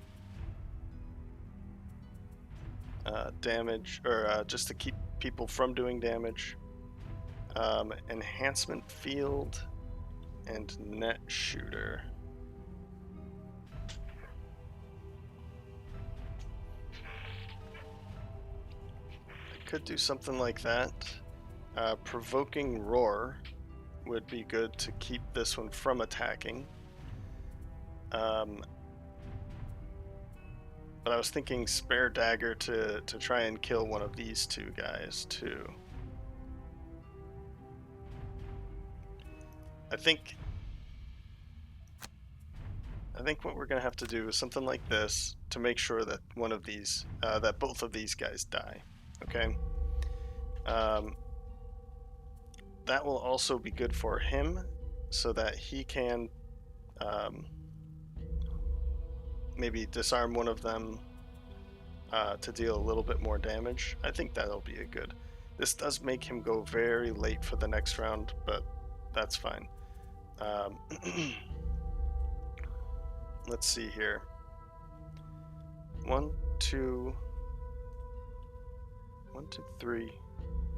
damage, or just to keep people from doing damage. Enhancement Field and Net Shooter. I could do something like that. Provoking Roar would be good to keep this one from attacking. But I was thinking spare dagger to try and kill one of these two guys too. I think what we're gonna have to do is something like this to make sure that one of these, that both of these guys die. Okay. That will also be good for him, so that he can maybe disarm one of them to deal a little bit more damage. I think that'll be a good. This does make him go very late for the next round, but that's fine. Let's see here. 1, 2, 1, 2, 3,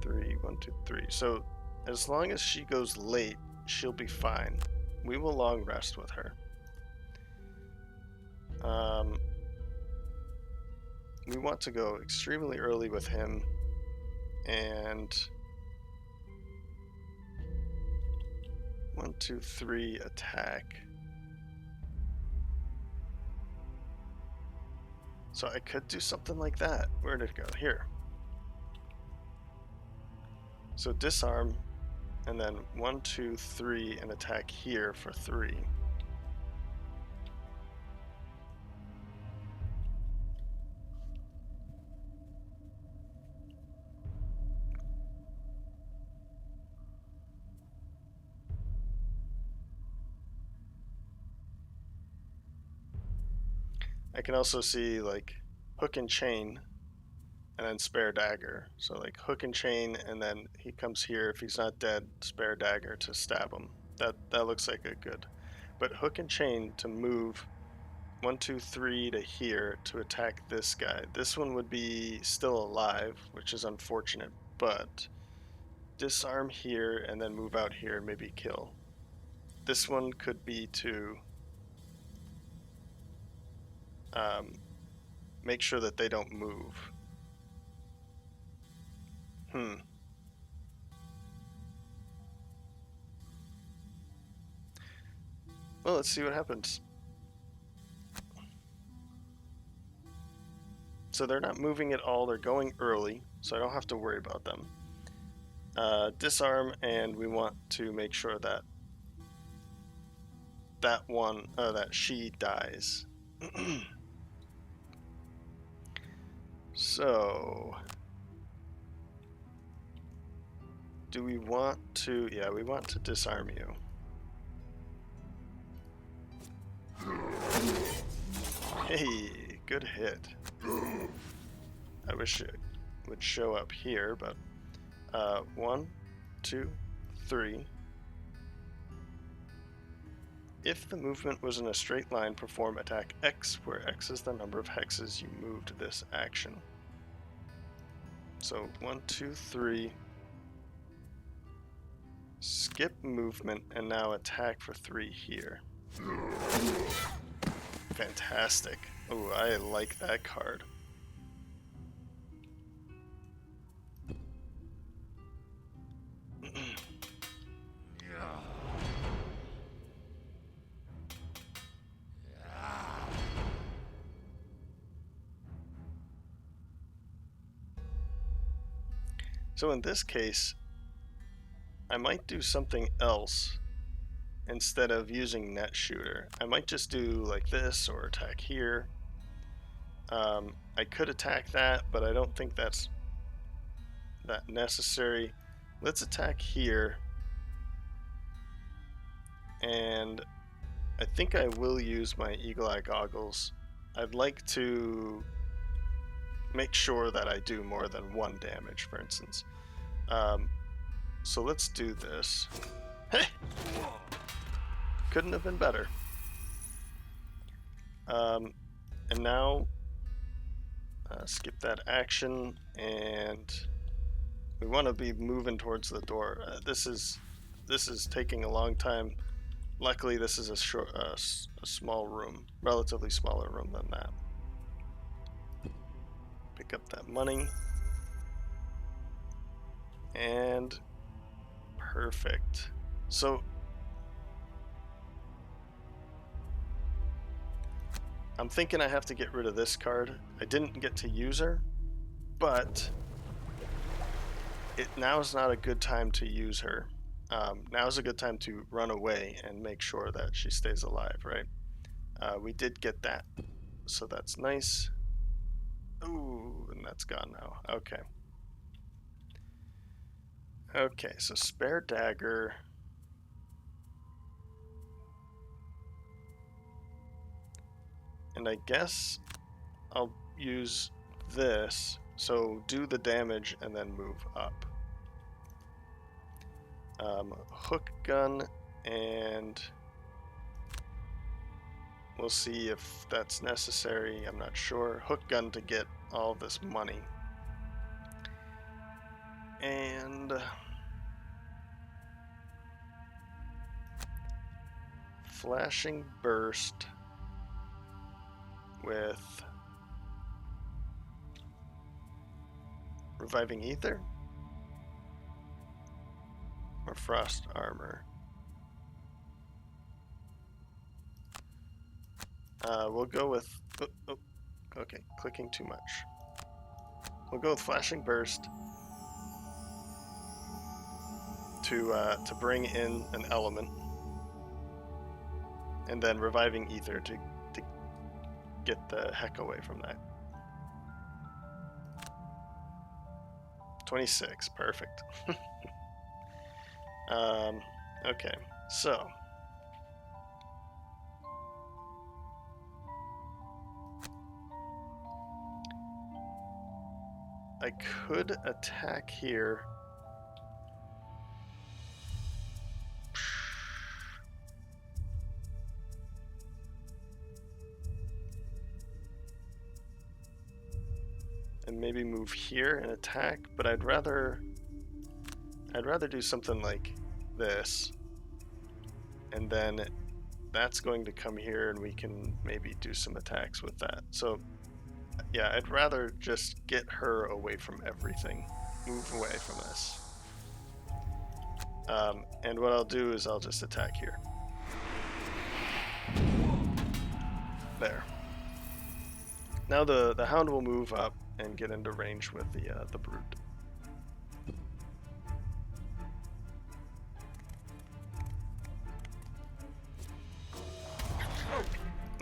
3, 1, 2, 3. So as long as she goes late, she'll be fine. We will long rest with her. We want to go extremely early with him, and 1, 2, 3 attack. So I could do something like that. Where did it go? Here. So disarm, and then 1, 2, 3, and attack here for 3. I can also see like hook and chain and then spare dagger. So like hook and chain, and then he comes here. If he's not dead, spare dagger to stab him. That looks like a good. But hook and chain to move 1, 2, 3 to here to attack this guy. This one would be still alive, which is unfortunate, but disarm here and then move out here and maybe kill. This one could be to make sure that they don't move. Well, let's see what happens. So they're not moving at all. They're going early, so I don't have to worry about them. Disarm, and we want to make sure that that she dies. So, do we want to? Yeah, we want to disarm you. Hey, good hit. I wish it would show up here, but 1, 2, 3. If the movement was in a straight line, perform attack X, where X is the number of hexes you moved this action. So 1, 2, 3. Skip movement and now attack for 3 here. Fantastic. Oh, I like that card. So in this case, I might do something else instead of using net shooter. I might just do like this or attack here. I could attack that, but I don't think that's that necessary. Let's attack here, and I think I will use my eagle eye goggles. I'd like to make sure that I do more than 1 damage, for instance. So let's do this. Hey! Couldn't have been better. And now skip that action, and we want to be moving towards the door. This is taking a long time. Luckily, this is a small room, relatively smaller room than that. Pick up that money, and perfect. So I'm thinking I have to get rid of this card. I didn't get to use her, but now's not a good time to use her. Now's a good time to run away and make sure that she stays alive, right? We did get that, so that's nice. Ooh, and that's gone now. Okay. Okay, so spare dagger. And I guess I'll use this, so do the damage and then move up. Hook gun, and we'll see if that's necessary. I'm not sure. Hook gun to get all this money. And flashing burst with reviving ether or frost armor. We'll go with okay, clicking too much. We'll go with flashing burst to bring in an element, and then reviving ether to get the heck away from that. 26, perfect. Okay, so I could attack here. And maybe move here and attack, but I'd rather do something like this, and then that's going to come here and we can maybe do some attacks with that. So yeah, I'd rather just get her away from everything, move away from this. And what I'll do is I'll just attack here. There. Now the Hound will move up and get into range with the Brute.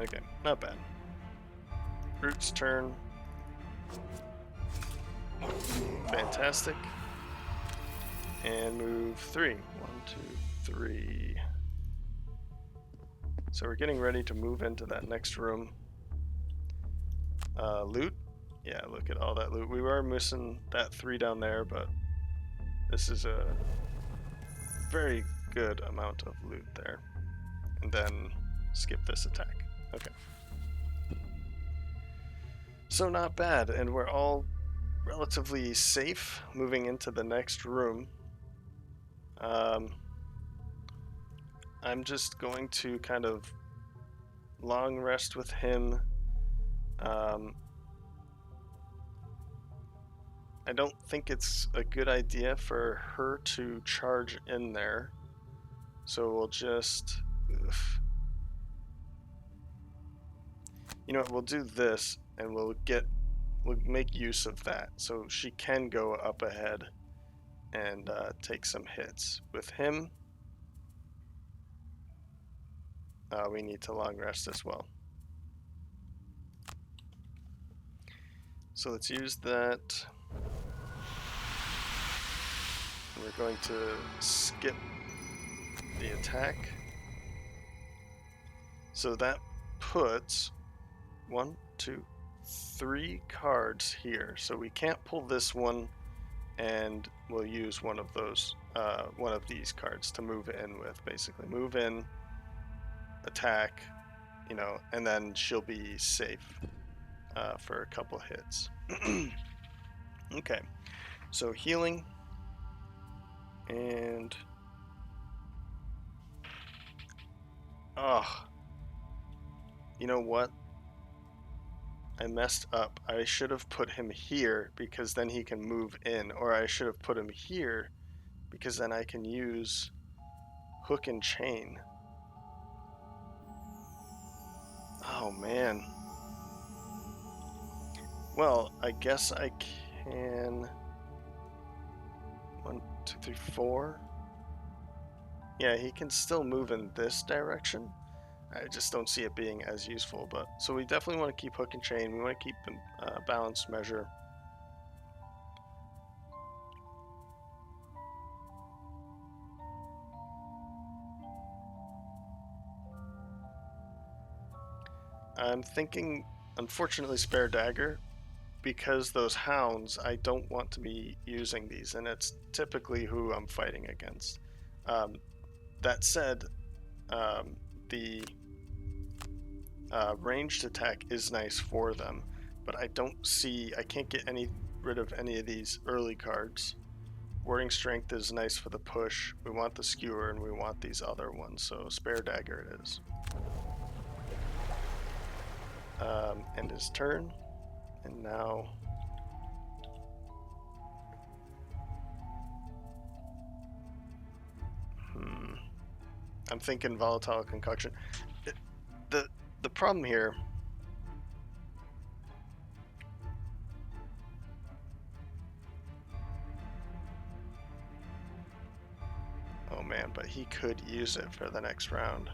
Okay, not bad. Brute's turn. Fantastic. And move 3. 1, 2, 3. So we're getting ready to move into that next room. Loot. Yeah, look at all that loot. We were missing that 3 down there, but this is a very good amount of loot there. And then skip this attack. Okay. So not bad, and we're all relatively safe moving into the next room. I'm just going to kind of long rest with him. I don't think it's a good idea for her to charge in there, so we'll just... You know what, we'll do this, and we'll make use of that, so she can go up ahead and take some hits. With him, we need to long rest as well. So let's use that. We're going to skip the attack. So that puts 1, 2, 3 cards here. So we can't pull this one, and we'll use one of those, one of these cards to move in with. Basically, move in, attack, you know, and then she'll be safe for a couple hits. Okay, so healing, and you know what? I messed up. I should have put him here because then he can move in, or I should have put him here because then I can use hook and chain. Oh man. Well, I guess I can... 1, 2, 3, 4. Yeah, he can still move in this direction. I just don't see it being as useful. But so we definitely want to keep hook and chain. We want to keep a balanced measure. I'm thinking, unfortunately, spare dagger, because those hounds, I don't want to be using these, and it's typically who I'm fighting against. That said, the ranged attack is nice for them, but I can't get rid of any of these early cards. Warding strength is nice for the push. We want the skewer, and we want these other ones, so spare dagger it is. End his turn, and now I'm thinking volatile concoction. The problem here, oh man, but he could use it for the next round.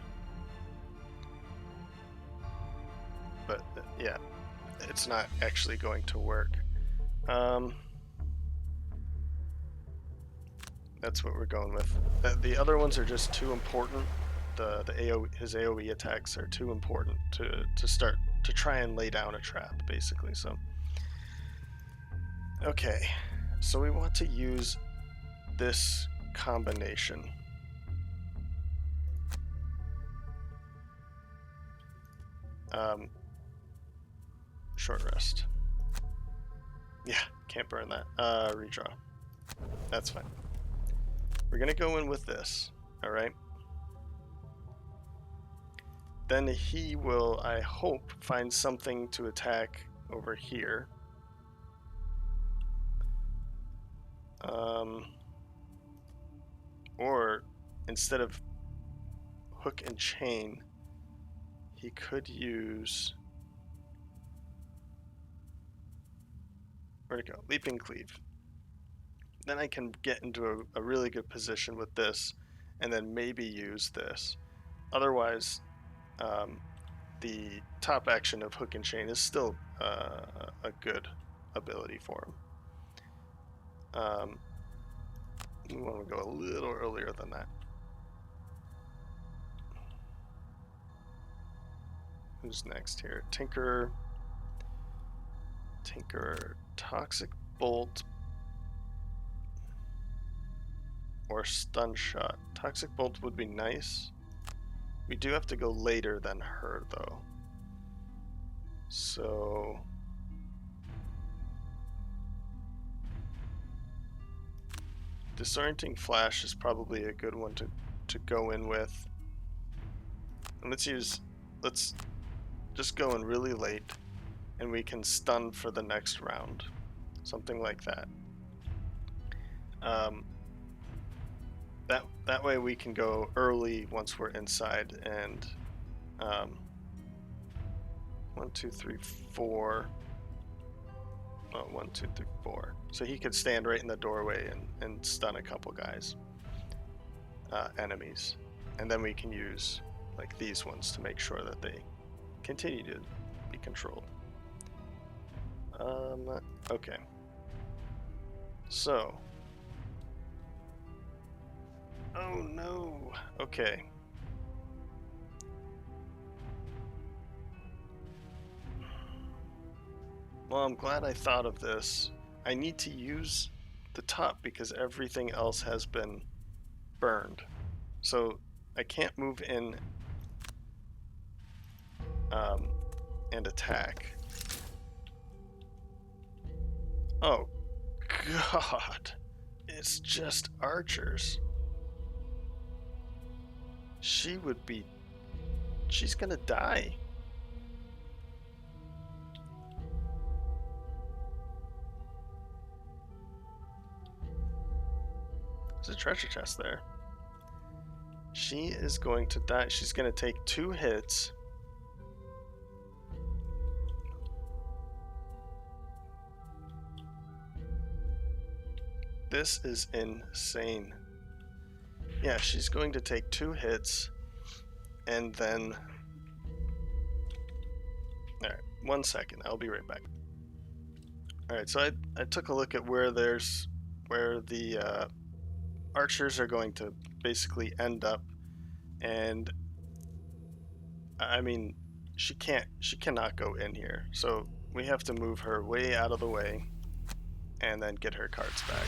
But yeah, it's not actually going to work. That's what we're going with. The other ones are just too important. His AoE attacks are too important to start to try and lay down a trap, basically. So, okay, so we want to use this combination. Short rest. Yeah, can't burn that. Redraw. That's fine. We're gonna go in with this, alright? Then he will, I hope, find something to attack over here. Or instead of hook and chain, he could use... Where'd it go? Leaping cleave. Then I can get into a really good position with this, and then maybe use this. Otherwise, the top action of hook and chain is still a good ability for him. We want to go a little earlier than that. Who's next here? Tinkerer, Toxic Bolt, or Stun Shot. Toxic Bolt would be nice. We do have to go later than her, though. So... Disorienting Flash is probably a good one to go in with. And let's just go in really late, and we can stun for the next round. Something like that. That way we can go early once we're inside, and 1, 2, 3, 4. Oh, 1, 2, 3, 4. So he could stand right in the doorway and stun a couple guys, enemies, and then we can use like these ones to make sure that they continue to be controlled. Okay. So. Oh no. Okay. Well, I'm glad I thought of this. I need to use the top because everything else has been burned. So I can't move in and attack. Oh, God. It's just archers. She's gonna die. There's a treasure chest there. She is going to die. She's gonna take 2 hits. This is insane. Yeah, she's going to take 2 hits, and then... Alright, 1 second. I'll be right back. Alright, so I took a look at where the archers are going to basically end up, and I mean, she cannot go in here, so we have to move her way out of the way and then get her cards back.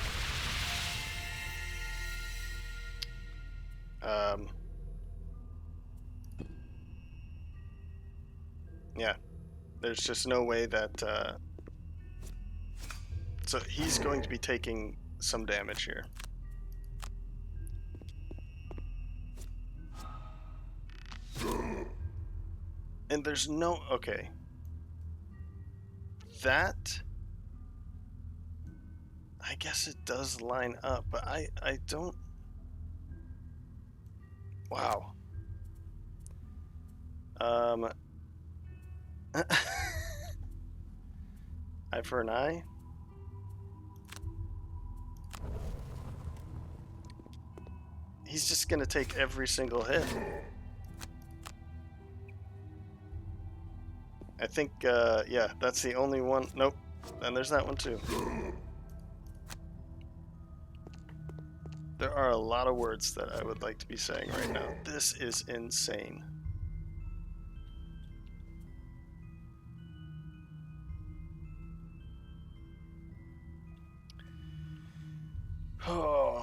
Yeah, there's just no way that so he's going to be taking some damage here. And there's no... Okay. That... I guess it does line up, but I don't... Wow. Eye for an eye? He's just gonna take every single hit. I think, yeah, that's the only one. Nope. And there's that one too. There are a lot of words that I would like to be saying right now. This is insane. Oh,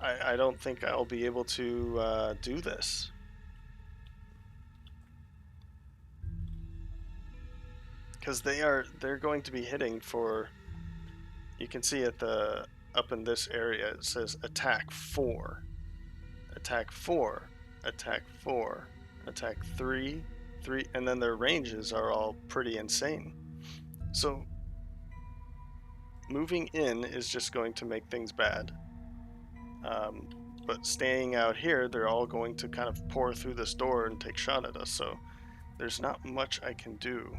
I don't think I'll be able to do this. Because they're going to be hitting for... You can see at the... Up in this area, it says attack 4, attack 4, attack 4, attack 3, 3, and then their ranges are all pretty insane. So moving in is just going to make things bad. But staying out here, they're all going to kind of pour through this door and take shot at us. So there's not much I can do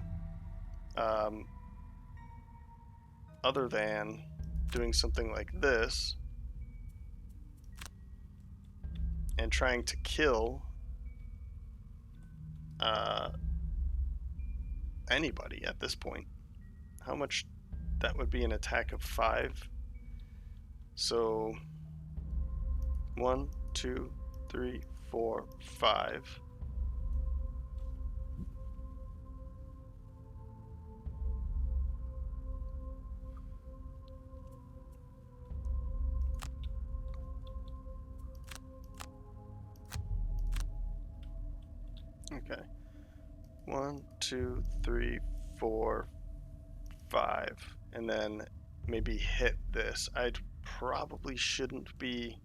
other than doing something like this and trying to kill anybody at this point. How much? That would be an attack of 5. So 1, 2, 3, 4, 5. Okay. 1, 2, 3, 4, 5. And then maybe hit this. I probably shouldn't be...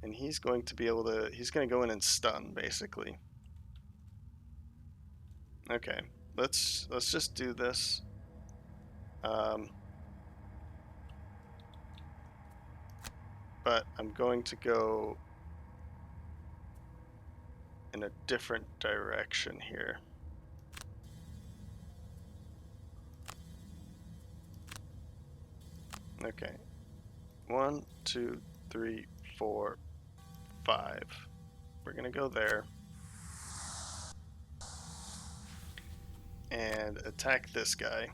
And he's going to be able to... He's going to go in and stun, basically. Okay, let's just do this. But I'm going to go in a different direction here. Okay. 1, 2, 3, 4, 5. We're gonna go there. And attack this guy.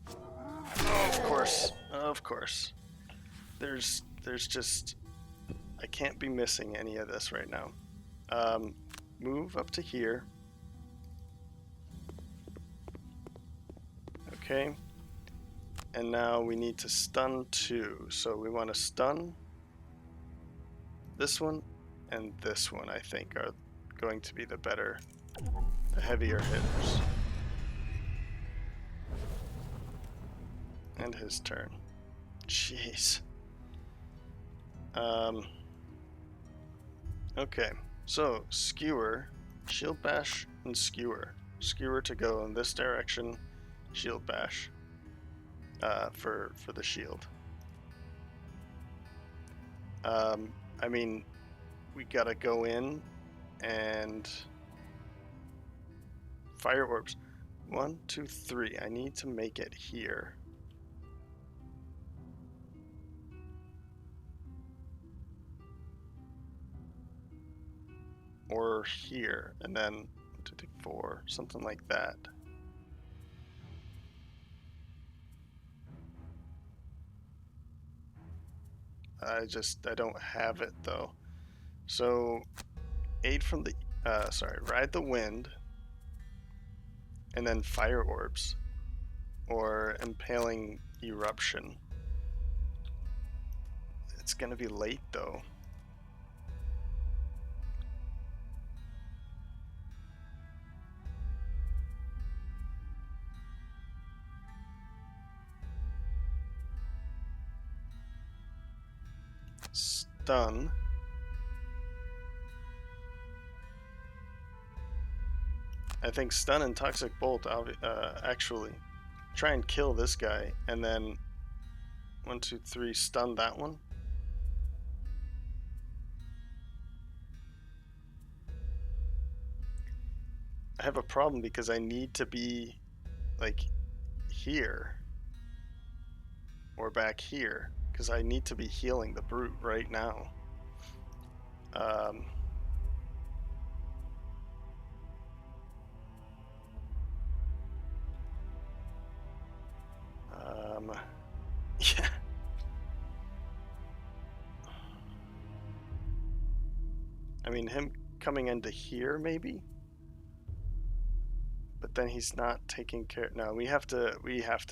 Oh, of course. Of course. There's just... I can't be missing any of this right now. Move up to here. Okay. And now we need to stun 2. So we want to stun this one and this one, I think, are going to be the heavier hitters. And his turn. Jeez. Okay, so skewer, shield bash, and skewer. Skewer to go in this direction, shield bash for the shield. I mean, we gotta go in and fire orbs. 1, 2, 3. I need to make it here. Or here, and then 1, 2, 3, 4, something like that. I don't have it though. So, aid from the, ride the wind, and then fire orbs, or impaling eruption. It's gonna be late though. Stun. I think stun and toxic bolt actually try and kill this guy, and then 1, 2, 3 stun that one. I have a problem because I need to be like here or back here because I need to be healing the brute right now. Yeah. I mean, him coming into here maybe, but then he's not taking care. No, we have to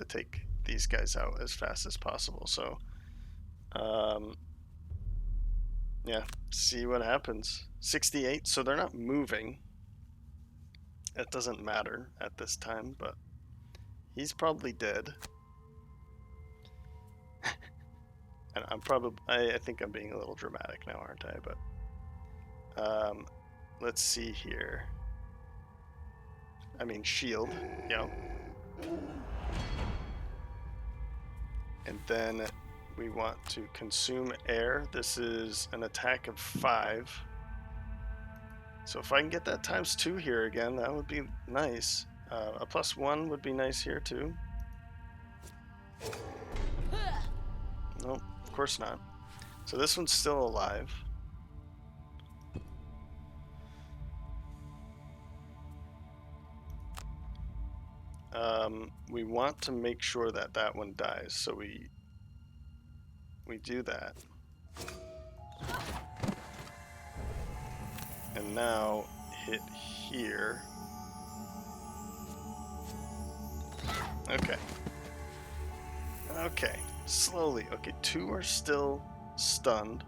take these guys out as fast as possible. So, yeah, see what happens. 68. So they're not moving. It doesn't matter at this time, but he's probably dead. And I think I'm being a little dramatic now, aren't I? But let's see here. I mean, shield, yeah. And then we want to consume air. This is an attack of 5. So if I can get that ×2 here again, that would be nice. A +1 would be nice here too. Nope, of course not. So this one's still alive. We want to make sure that that one dies, so we do that. And now hit here. Okay. Okay, slowly. Okay, 2 are still stunned.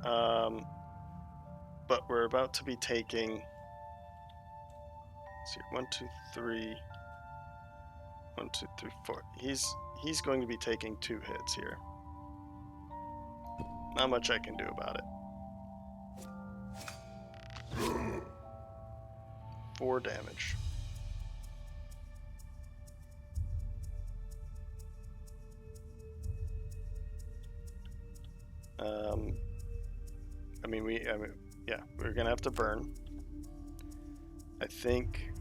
But we're about to be taking, let's see, 1, 2, 3. 1, 2, 3, 4. He's going to be taking 2 hits here. Not much I can do about it. 4 damage. Yeah, we're gonna have to burn. I think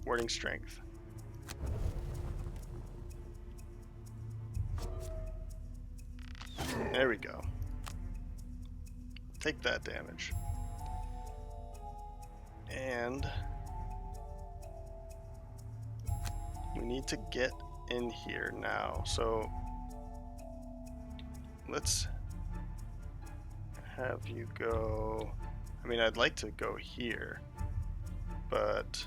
warding strength. There we go. Take that damage. And we need to get in here now. So let's have you go. I mean, I'd like to go here, but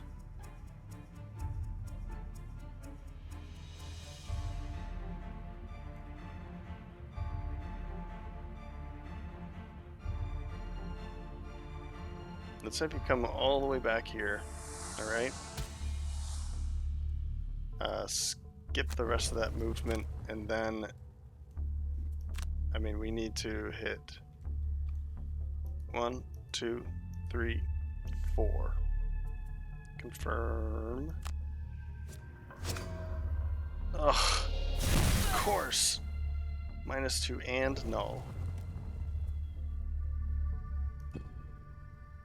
let's have you come all the way back here. All right. Skip the rest of that movement, and then, I mean, we need to hit 1, 2, 3, 4. Confirm. Ugh, of course. -2 and null.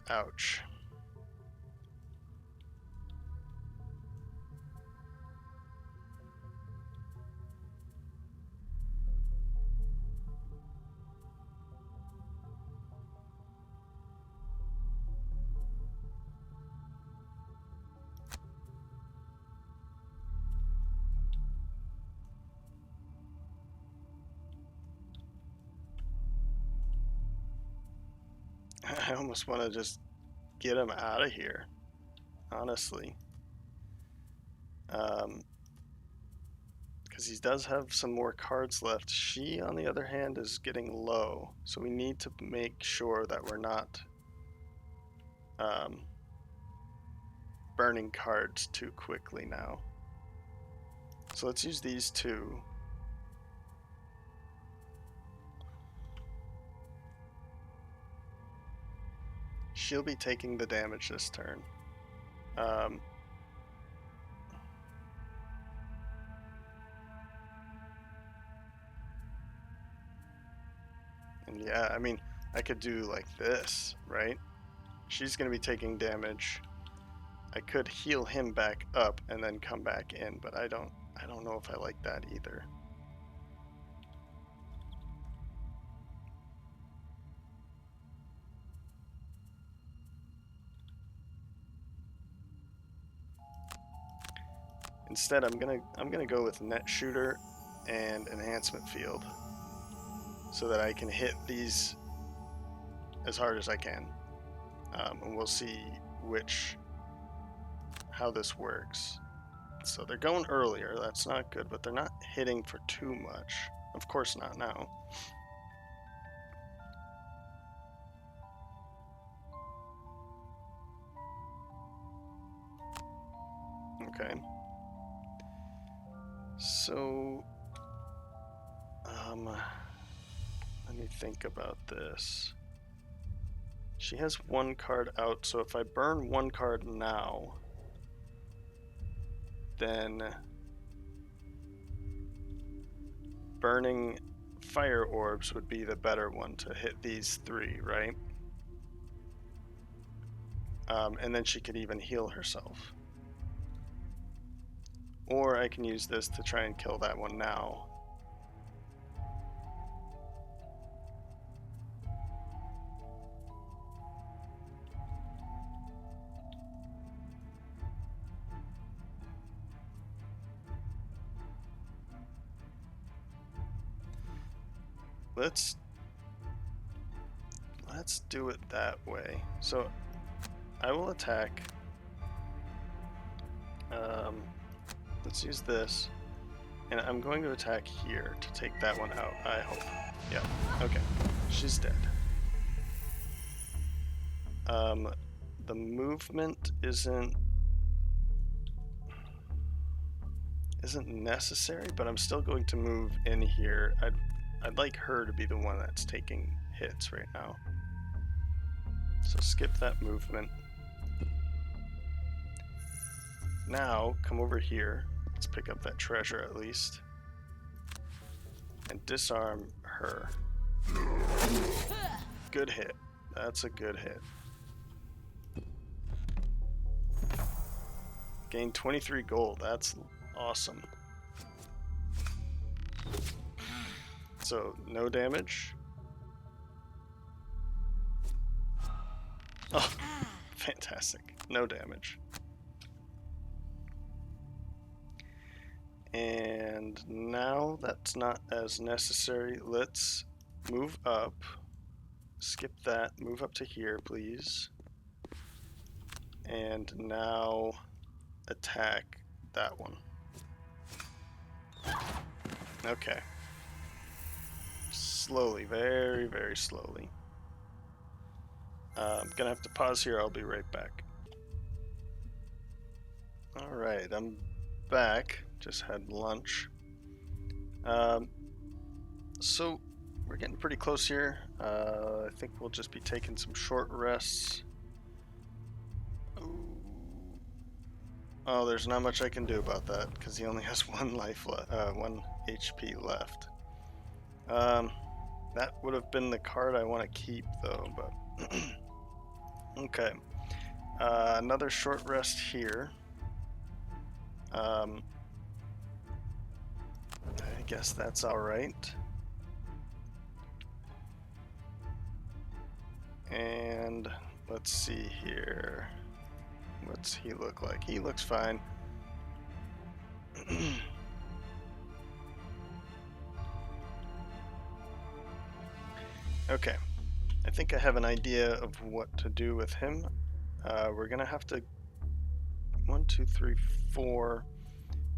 Ouch. I almost want to just get him out of here, honestly. Because he does have some more cards left. She, on the other hand, is getting low. So we need to make sure that we're not burning cards too quickly now. So let's use these two. She'll be taking the damage this turn. And yeah, I mean, I could do like this, right? She's going to be taking damage. I could heal him back up and then come back in, but I don't know if I like that either. Instead, I'm gonna go with net shooter and enhancement field, so that I can hit these as hard as I can, and we'll see how this works. So they're going earlier. That's not good, but they're not hitting for too much. Of course not now. Okay. So, let me think about this. She has one card out, so if I burn one card now, then burning fire orbs would be the better one to hit these three, right? And then she could even heal herself. Or I can use this to try and kill that one now. Let's do it that way. So I will attack. Let's use this, and I'm going to attack here to take that one out, I hope. Yeah, okay, she's dead. The movement isn't necessary, but I'm still going to move in here. I'd like her to be the one that's taking hits right now. So skip that movement. Now, come over here. Let's pick up that treasure at least. And disarm her. Good hit. That's a good hit. Gain 23 gold. That's awesome. So, no damage. Oh, fantastic. No damage. And now that's not as necessary. Let's move up. Skip that. Move up to here, please. And now attack that one. Okay. Slowly, very, very slowly. I'm gonna have to pause here. I'll be right back. Alright, I'm back. Just had lunch. So we're getting pretty close here. I think we'll just be taking some short rests. Oh, there's not much I can do about that because he only has one HP left. That would have been the card I want to keep, though, but... Okay. Another short rest here. I guess that's alright. And let's see here. What's he look like? He looks fine. Okay. I think I have an idea of what to do with him. We're gonna have to 1, 2, 3, 4.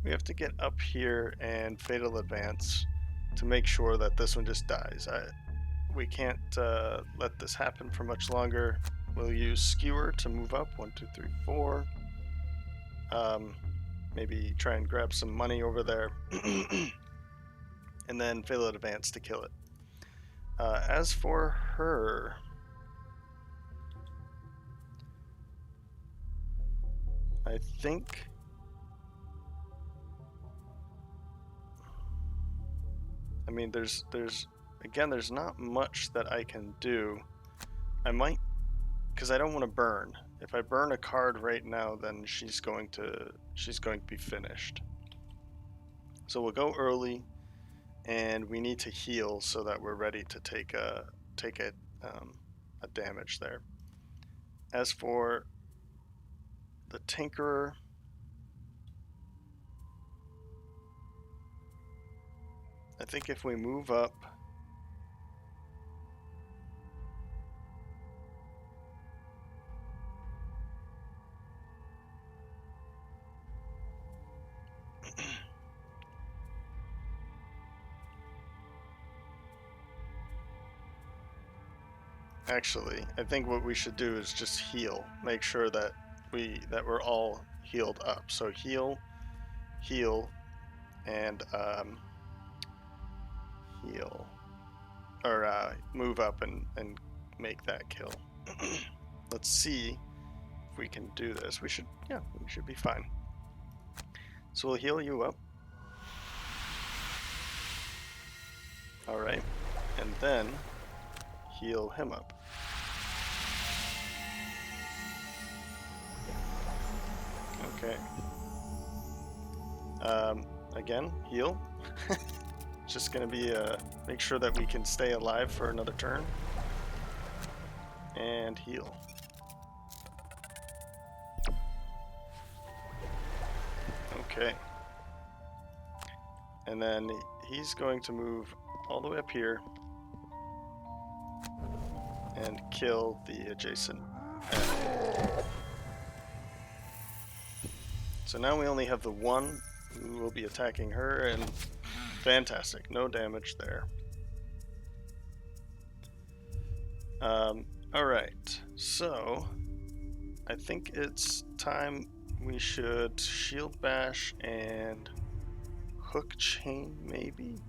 We have to get up here and fatal advance to make sure that this one just dies. We can't let this happen for much longer. We'll use skewer to move up. 1, 2, 3, 4. Maybe try and grab some money over there, and then fatal advance to kill it. As for her, I think there's not much that I can do. I might, because I don't want to burn. If I burn a card right now, then she's going to be finished. So we'll go early, and we need to heal so that we're ready to take a damage there. As for the Tinkerer, I think if we move up, actually, I think what we should do is just heal. Make sure that we're all healed up. So heal, and heal, or move up and make that kill. Let's see if we can do this. We should be fine. So we'll heal you up. All right, and then heal him up. Okay. Again, heal. Just gonna be make sure that we can stay alive for another turn. And heal. Okay. And then he's going to move all the way up here and kill the adjacent enemy. So now we only have the one who will be attacking her, and fantastic, no damage there. Alright, so I think it's time we should shield bash and hook chain, maybe?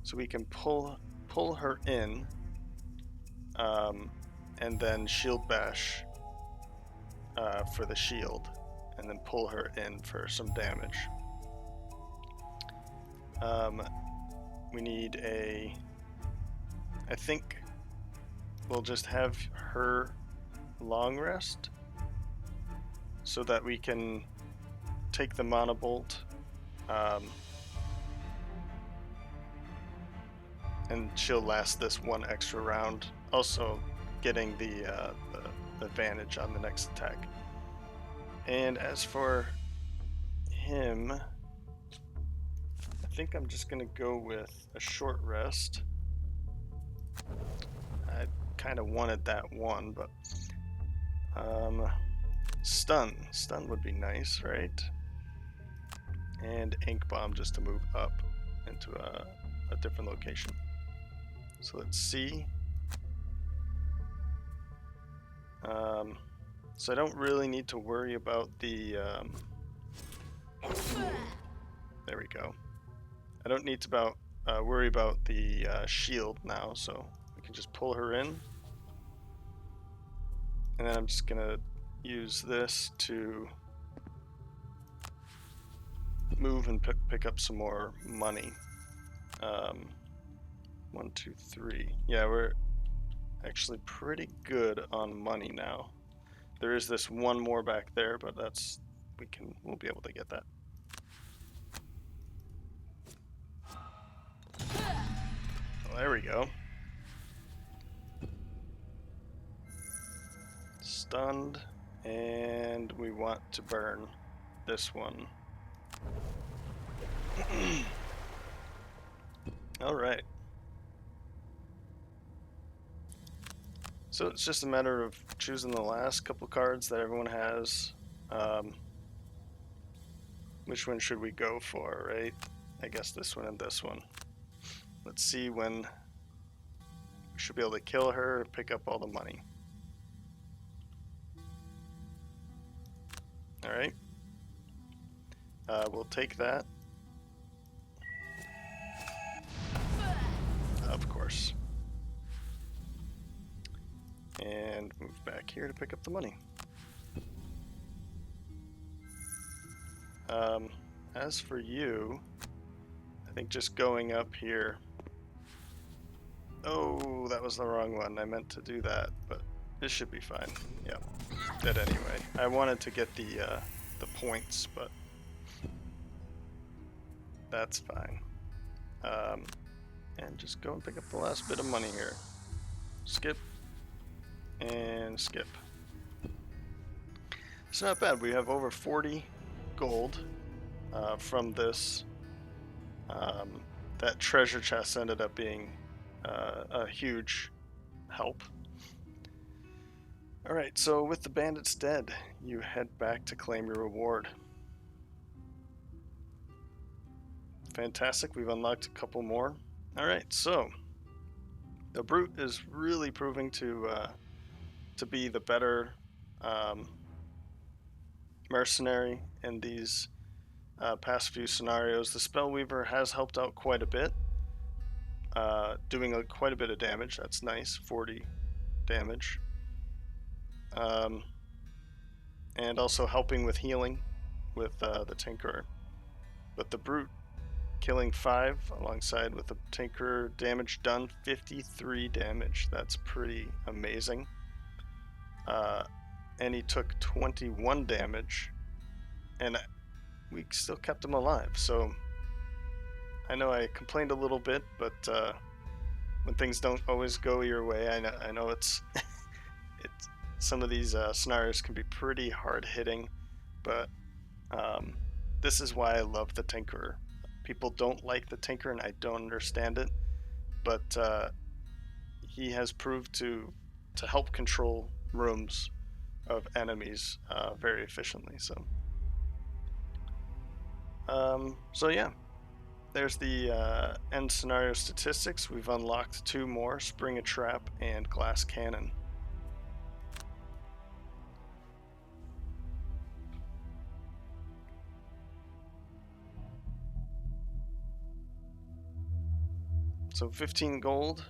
So we can pull her in, and then shield bash for the shield, and then pull her in for some damage. We need I think we'll just have her long rest so that we can take the monobolt, and she'll last this one extra round, also getting the advantage on the next attack. And as for him, I think I'm just gonna go with a short rest. I kind of wanted that one, but stun would be nice, right? And ink bomb just to move up into a different location. So let's see. So I don't really need to worry about the there we go. I don't need to worry about the shield now, so we can just pull her in. And then I'm just gonna use this to move and pick up some more money. 1, 2, 3. Yeah, we're actually pretty good on money now. There is this one more back there, but that's we'll be able to get that. Well, there we go. Stunned, and we want to burn this one. All right. So it's just a matter of choosing the last couple cards that everyone has. Which one should we go for, right? I guess this one and this one. Let's see when we should be able to kill her, pick up all the money. All right. We'll take that. Of course. And move back here to pick up the money. As for you, I think just going up here. Oh, that was the wrong one. I meant to do that, but this should be fine. Yeah, did anyway. I wanted to get the points, but that's fine. And just go and pick up the last bit of money here. Skip and skip. It's not bad. We have over 40 gold from this. That treasure chest ended up being a huge help. Alright, so with the bandits dead, you head back to claim your reward. Fantastic, we've unlocked a couple more. Alright, so the brute is really proving to be the better mercenary in these past few scenarios. The Spellweaver has helped out quite a bit, doing quite a bit of damage. That's nice, 40 damage. And also helping with healing with the Tinkerer. But the brute killing 5 alongside with the Tinkerer, damage done 53 damage. That's pretty amazing. And he took 21 damage, and we still kept him alive. So I know I complained a little bit, but when things don't always go your way, I know it's some of these scenarios can be pretty hard hitting, but this is why I love the Tinkerer. People don't like the Tinkerer, and I don't understand it, but he has proved to help control rooms of enemies very efficiently. So yeah, there's the end scenario statistics. We've unlocked 2 more: Spring a Trap and Glass Cannon. So 15 gold,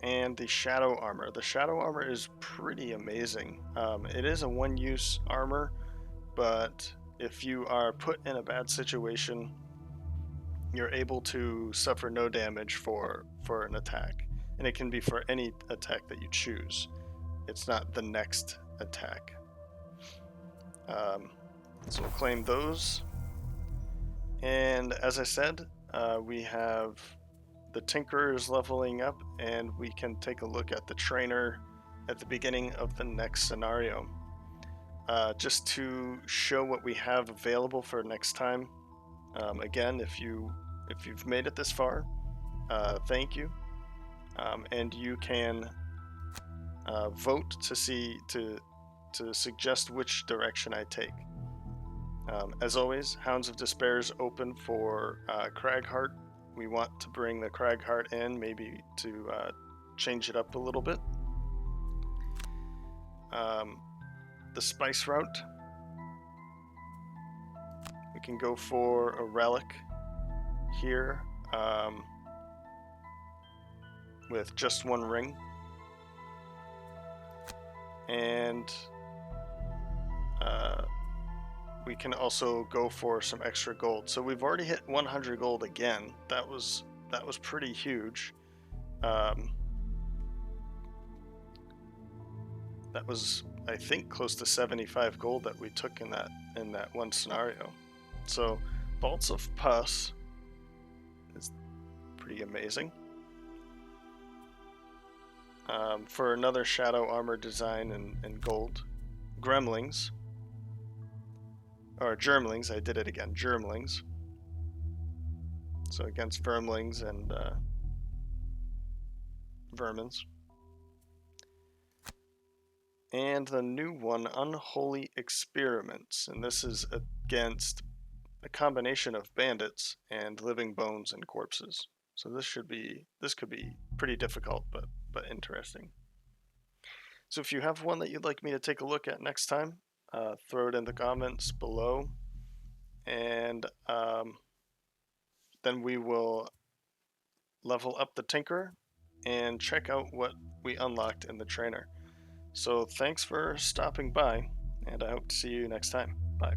and the Shadow Armor. The Shadow Armor is pretty amazing. It is a one-use armor, but if you are put in a bad situation, you're able to suffer no damage for an attack. And it can be for any attack that you choose. It's not the next attack. So we'll claim those. And as I said, we have the Tinkerer is leveling up, and we can take a look at the Trainer at the beginning of the next scenario. Just to show what we have available for next time. Again, if you've made it this far, thank you. And you can vote to suggest which direction I take. As always, Hounds of Despair is open for Cragheart. We want to bring the Cragheart in, maybe to change it up a little bit. The Spice Route, we can go for a Relic here with just 1 ring. And we can also go for some extra gold. So we've already hit 100 gold again. That was pretty huge. that was, I think, close to 75 gold that we took in that one scenario. So Vaults of Pus is pretty amazing. For another shadow armor design in gold. Gremlings. Or Germlings, I did it again. Germlings. So against Vermlings and Vermins. And the new one, Unholy Experiments. And this is against a combination of bandits and living bones and corpses. So this could be pretty difficult, but interesting. So if you have one that you'd like me to take a look at next time, throw it in the comments below, and then we will level up the Tinker and check out what we unlocked in the trainer. So thanks for stopping by, and I hope to see you next time. Bye.